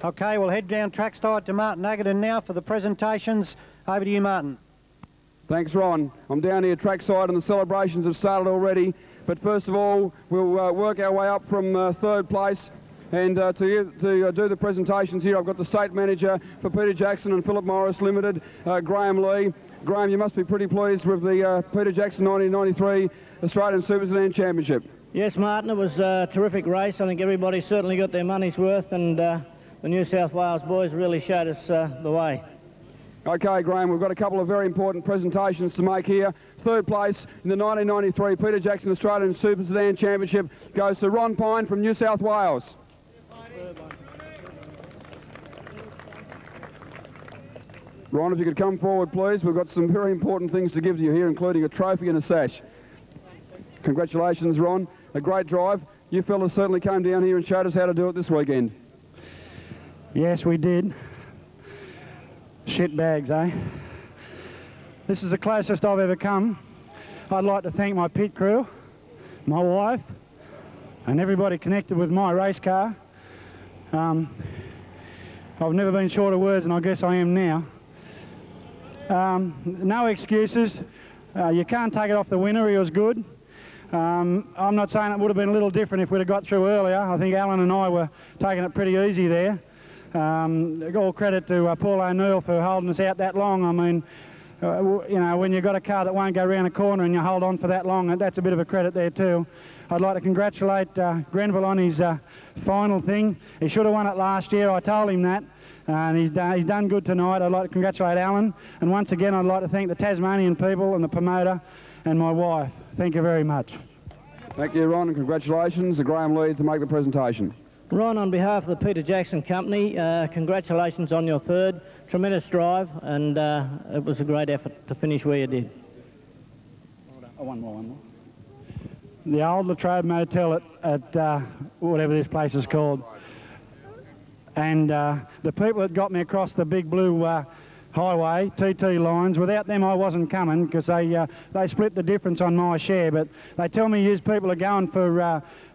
Okay, we'll head down trackside to Martin Agaton now for the presentations. Over to you, Martin. Thanks, Ron. I'm down here trackside and the celebrations have started already. But first of all, we'll work our way up from third place. And to do the presentations here, I've got the state manager for Peter Jackson and Philip Morris Limited, Graham Lee. Graham, you must be pretty pleased with the Peter Jackson 1993 Australian Super Sedan Championship. Yes, Martin, it was a terrific race. I think everybody certainly got their money's worth, and the New South Wales boys really showed us the way. Okay, Graham, we've got a couple of very important presentations to make here. Third place in the 1993 Peter Jackson Australian Super Sedan Championship goes to Ron Pine from New South Wales. Ron, if you could come forward, please. We've got some very important things to give to you here, including a trophy and a sash. Congratulations, Ron. A great drive. You fellas certainly came down here and showed us how to do it this weekend. Yes, we did. Shit bags, eh? This is the closest I've ever come. I'd like to thank my pit crew, my wife, and everybody connected with my race car. I've never been short of words, and I guess I am now. No excuses. You can't take it off the winner. He was good. I'm not saying it would have been a little different if we'd have got through earlier. I think Alan and I were taking it pretty easy there. All credit to Paul O'Neill for holding us out that long. I mean, you know, when you've got a car that won't go round a corner and you hold on for that long, that's a bit of a credit there too. I'd like to congratulate Grenville on his final thing. He should have won it last year, I told him that, and he's done good tonight. I'd like to congratulate Alan, and once again I'd like to thank the Tasmanian people and the promoter and my wife. Thank you very much. Thank you, Ron, and congratulations to Graham Lee to make the presentation. Ron, on behalf of the Peter Jackson Company, congratulations on your third. Tremendous drive, and it was a great effort to finish where you did. One more. The old Latrobe Motel at whatever this place is called. And the people that got me across the big blue highway, TT lines, without them I wasn't coming, because they split the difference on my share. But they tell me you people are going for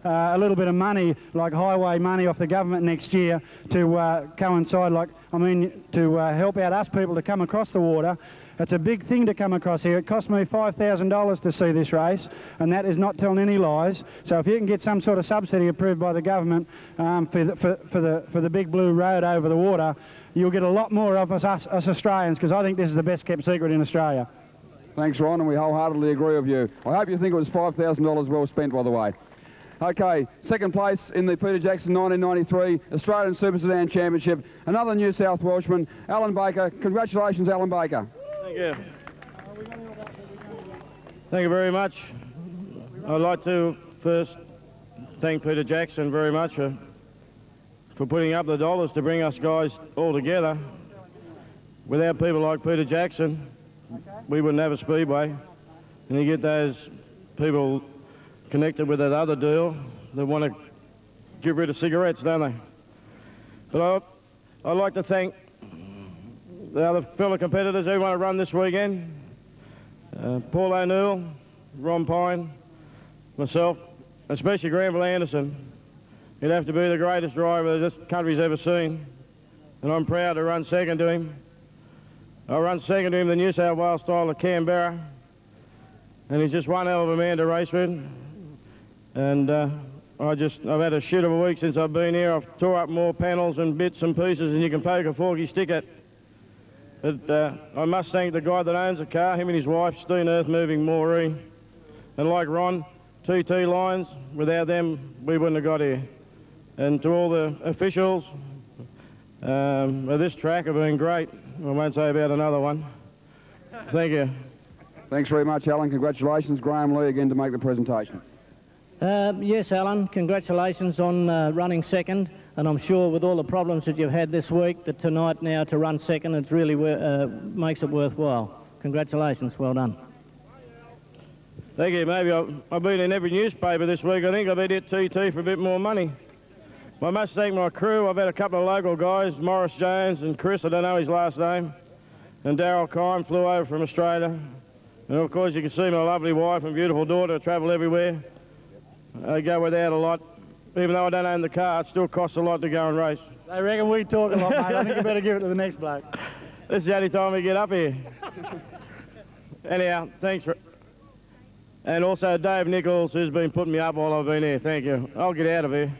a little bit of money, like highway money off the government next year, to coincide, like, I mean, to help out us people to come across the water. It's a big thing to come across here. It cost me $5,000 to see this race, and that is not telling any lies. So if you can get some sort of subsidy approved by the government for the big blue road over the water, you'll get a lot more of us Australians, because I think this is the best kept secret in Australia. Thanks, Ron, and we wholeheartedly agree with you. I hope you think it was $5,000 well spent, by the way. Okay, second place in the Peter Jackson 1993 Australian Super Sedan Championship, another New South Welshman, Alan Baker. Congratulations, Alan Baker. Thank you. Thank you very much. I'd like to first thank Peter Jackson very much for putting up the dollars to bring us guys all together. Without people like Peter Jackson, we wouldn't have a Speedway. And you get those people connected with that other deal that want to get rid of cigarettes, don't they? But I'd like to thank the other fellow competitors who want to run this weekend. Paul O'Neill, Ron Pine, myself, especially Grenville Anderson. He'd have to be the greatest driver this country's ever seen, and I'm proud to run second to him. I run second to him the New South Wales style of Canberra, and he's just one hell of a man to race with. And I've had a shit of a week since I've been here. I've tore up more panels and bits and pieces than you can poke a forky stick at. But I must thank the guy that owns the car, him and his wife, Steen Earth Moving Maureen. And like Ron, TT Lines, without them, we wouldn't have got here. And to all the officials of this track have been great. I won't say about another one. Thank you. Thanks very much, Alan. Congratulations. Graham Lee again to make the presentation. Yes, Alan, congratulations on running second, and I'm sure with all the problems that you've had this week, that tonight now to run second, it's really makes it worthwhile. Congratulations, well done. Thank you. Maybe I've been in every newspaper this week. I think I've hit TT for a bit more money. I must thank my crew. I've had a couple of local guys, Morris Jones and Chris, I don't know his last name, and Darren Cain flew over from Australia. And of course you can see my lovely wife and beautiful daughter travel everywhere. I go without a lot. Even though I don't own the car, it still costs a lot to go and race. I reckon we talk a lot, mate. I think you better give it to the next bloke. This is the only time we get up here. Anyhow, thanks for... And also Dave Nichols, who's been putting me up while I've been here. Thank you. I'll get out of here.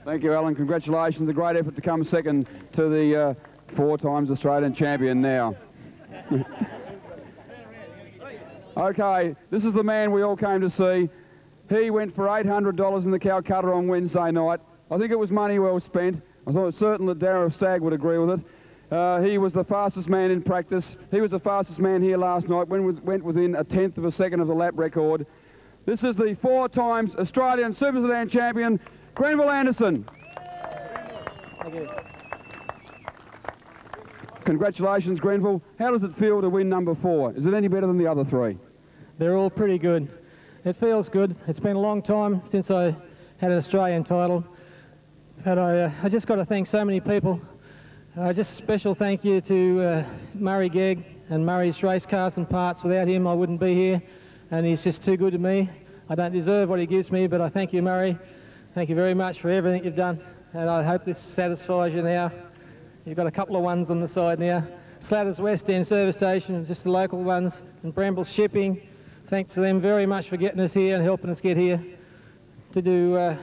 Thank you, Alan. Congratulations. A great effort to come second to the 4 times Australian champion now. Okay, this is the man we all came to see. He went for $800 in the Calcutta on Wednesday night. I think it was money well spent. I thought certain that Darren Stagg would agree with it. He was the fastest man in practice. He was the fastest man here last night, went within a 1/10 of a second of the lap record. This is the 4 times Australian Super Sedan champion, Grenville Anderson. Thank you. Congratulations, Grenville. How does it feel to win number 4? Is it any better than the other 3? They're all pretty good. It feels good. It's been a long time since I had an Australian title. But I just got to thank so many people. Just a special thank you to Murray Gegg and Murray's Race Cars and Parts. Without him, I wouldn't be here. And he's just too good to me. I don't deserve what he gives me, but I thank you, Murray. Thank you very much for everything you've done. And I hope this satisfies you now. You've got a couple of ones on the side now. Slatters West End Service Station, just the local ones. And Bramble Shipping. Thanks to them very much for getting us here and helping us get here. To do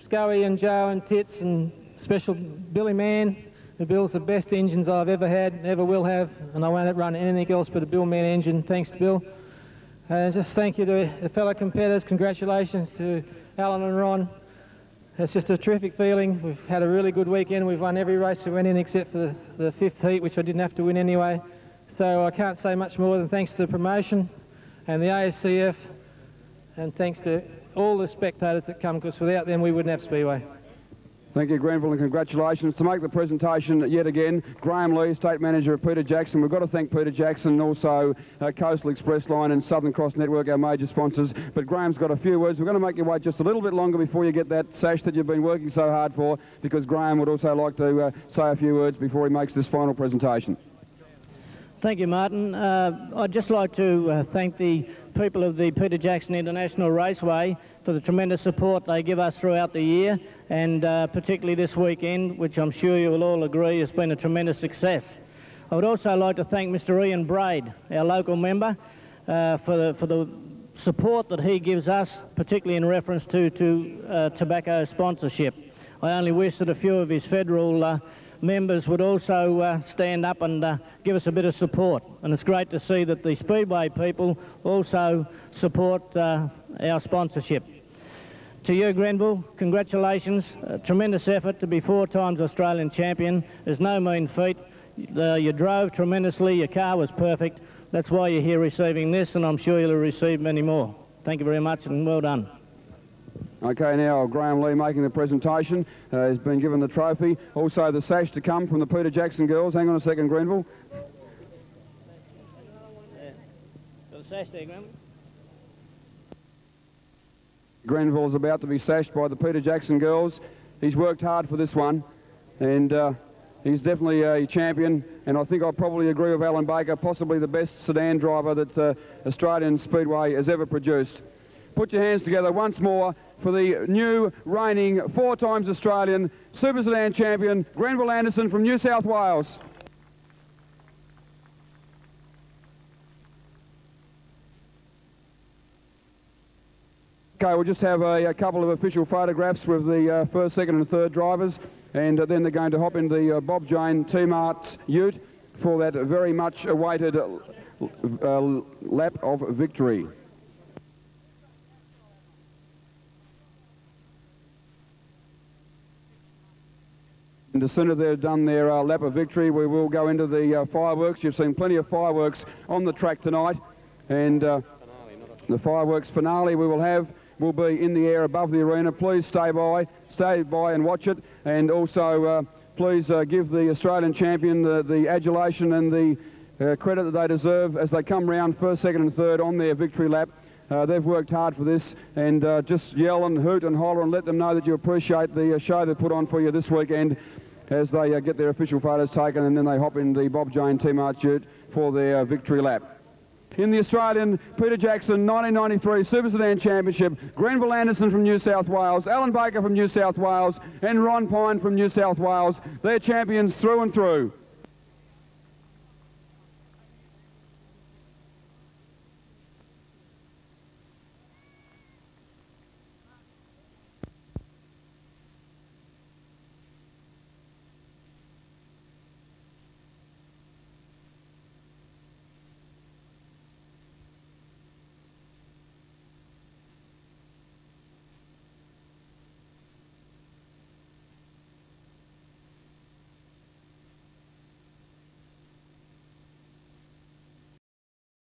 Scully and Joe and Tits and special Billy Mann, who builds the best engines I've ever had, ever will have, and I won't run anything else but a Bill Mann engine. Thanks to Bill. And just thank you to the fellow competitors. Congratulations to Alan and Ron. It's just a terrific feeling. We've had a really good weekend. We've won every race we went in except for the 5th heat, which I didn't have to win anyway. So I can't say much more than thanks to the promotion and the ASCF, and thanks to all the spectators that come, because without them we wouldn't have Speedway. Thank you, Grenville, and congratulations. To make the presentation yet again, Graham Lee, State Manager of Peter Jackson. We've got to thank Peter Jackson and also Coastal Express Line and Southern Cross Network, our major sponsors. But Graham's got a few words. We're going to make you wait just a little bit longer before you get that sash that you've been working so hard for, because Graham would also like to say a few words before he makes this final presentation. Thank you, Martin. I'd just like to thank the people of the Peter Jackson International Raceway for the tremendous support they give us throughout the year, and particularly this weekend, which I'm sure you will all agree has been a tremendous success. I would also like to thank Mr. Ian Braid, our local member, for the support that he gives us, particularly in reference to tobacco sponsorship. I only wish that a few of his federal members would also stand up and give us a bit of support, and it's great to see that the Speedway people also support our sponsorship. To you, Grenville, congratulations. A tremendous effort to be 4 times Australian champion is no mean feat. You drove tremendously, your car was perfect. That's why you're here receiving this, and I'm sure you'll receive many more. Thank you very much, and well done. Okay, now Graham Lee making the presentation. Has been given the trophy. Also the sash to come from the Peter Jackson girls. Hang on a second, Grenville. Got the sash there, Grenville. Grenville's about to be sashed by the Peter Jackson girls. He's worked hard for this one, and he's definitely a champion, and I think I'll probably agree with Alan Baker, possibly the best sedan driver that Australian Speedway has ever produced. Put your hands together once more for the new reigning 4 times Australian Super Sedan champion, Grenville Anderson from New South Wales. Okay, we'll just have a couple of official photographs with the first, second and third drivers, and then they're going to hop in the Bob Jane Team Arts ute for that very much awaited lap of victory. And as soon as they've done their lap of victory, we will go into the fireworks. You've seen plenty of fireworks on the track tonight, and the fireworks finale we will be in the air above the arena. Please stay by and watch it, and also please give the Australian champion the adulation and the credit that they deserve as they come round first, second and third on their victory lap. They've worked hard for this, and just yell and hoot and holler and let them know that you appreciate the show they put on for you this weekend as they get their official photos taken, and then they hop in the Bob Jane Team Arts ute for their victory lap. In the Australian Peter Jackson 1993 Super Sedan Championship, Grenville Anderson from New South Wales, Alan Baker from New South Wales, and Ron Pine from New South Wales. They're champions through and through.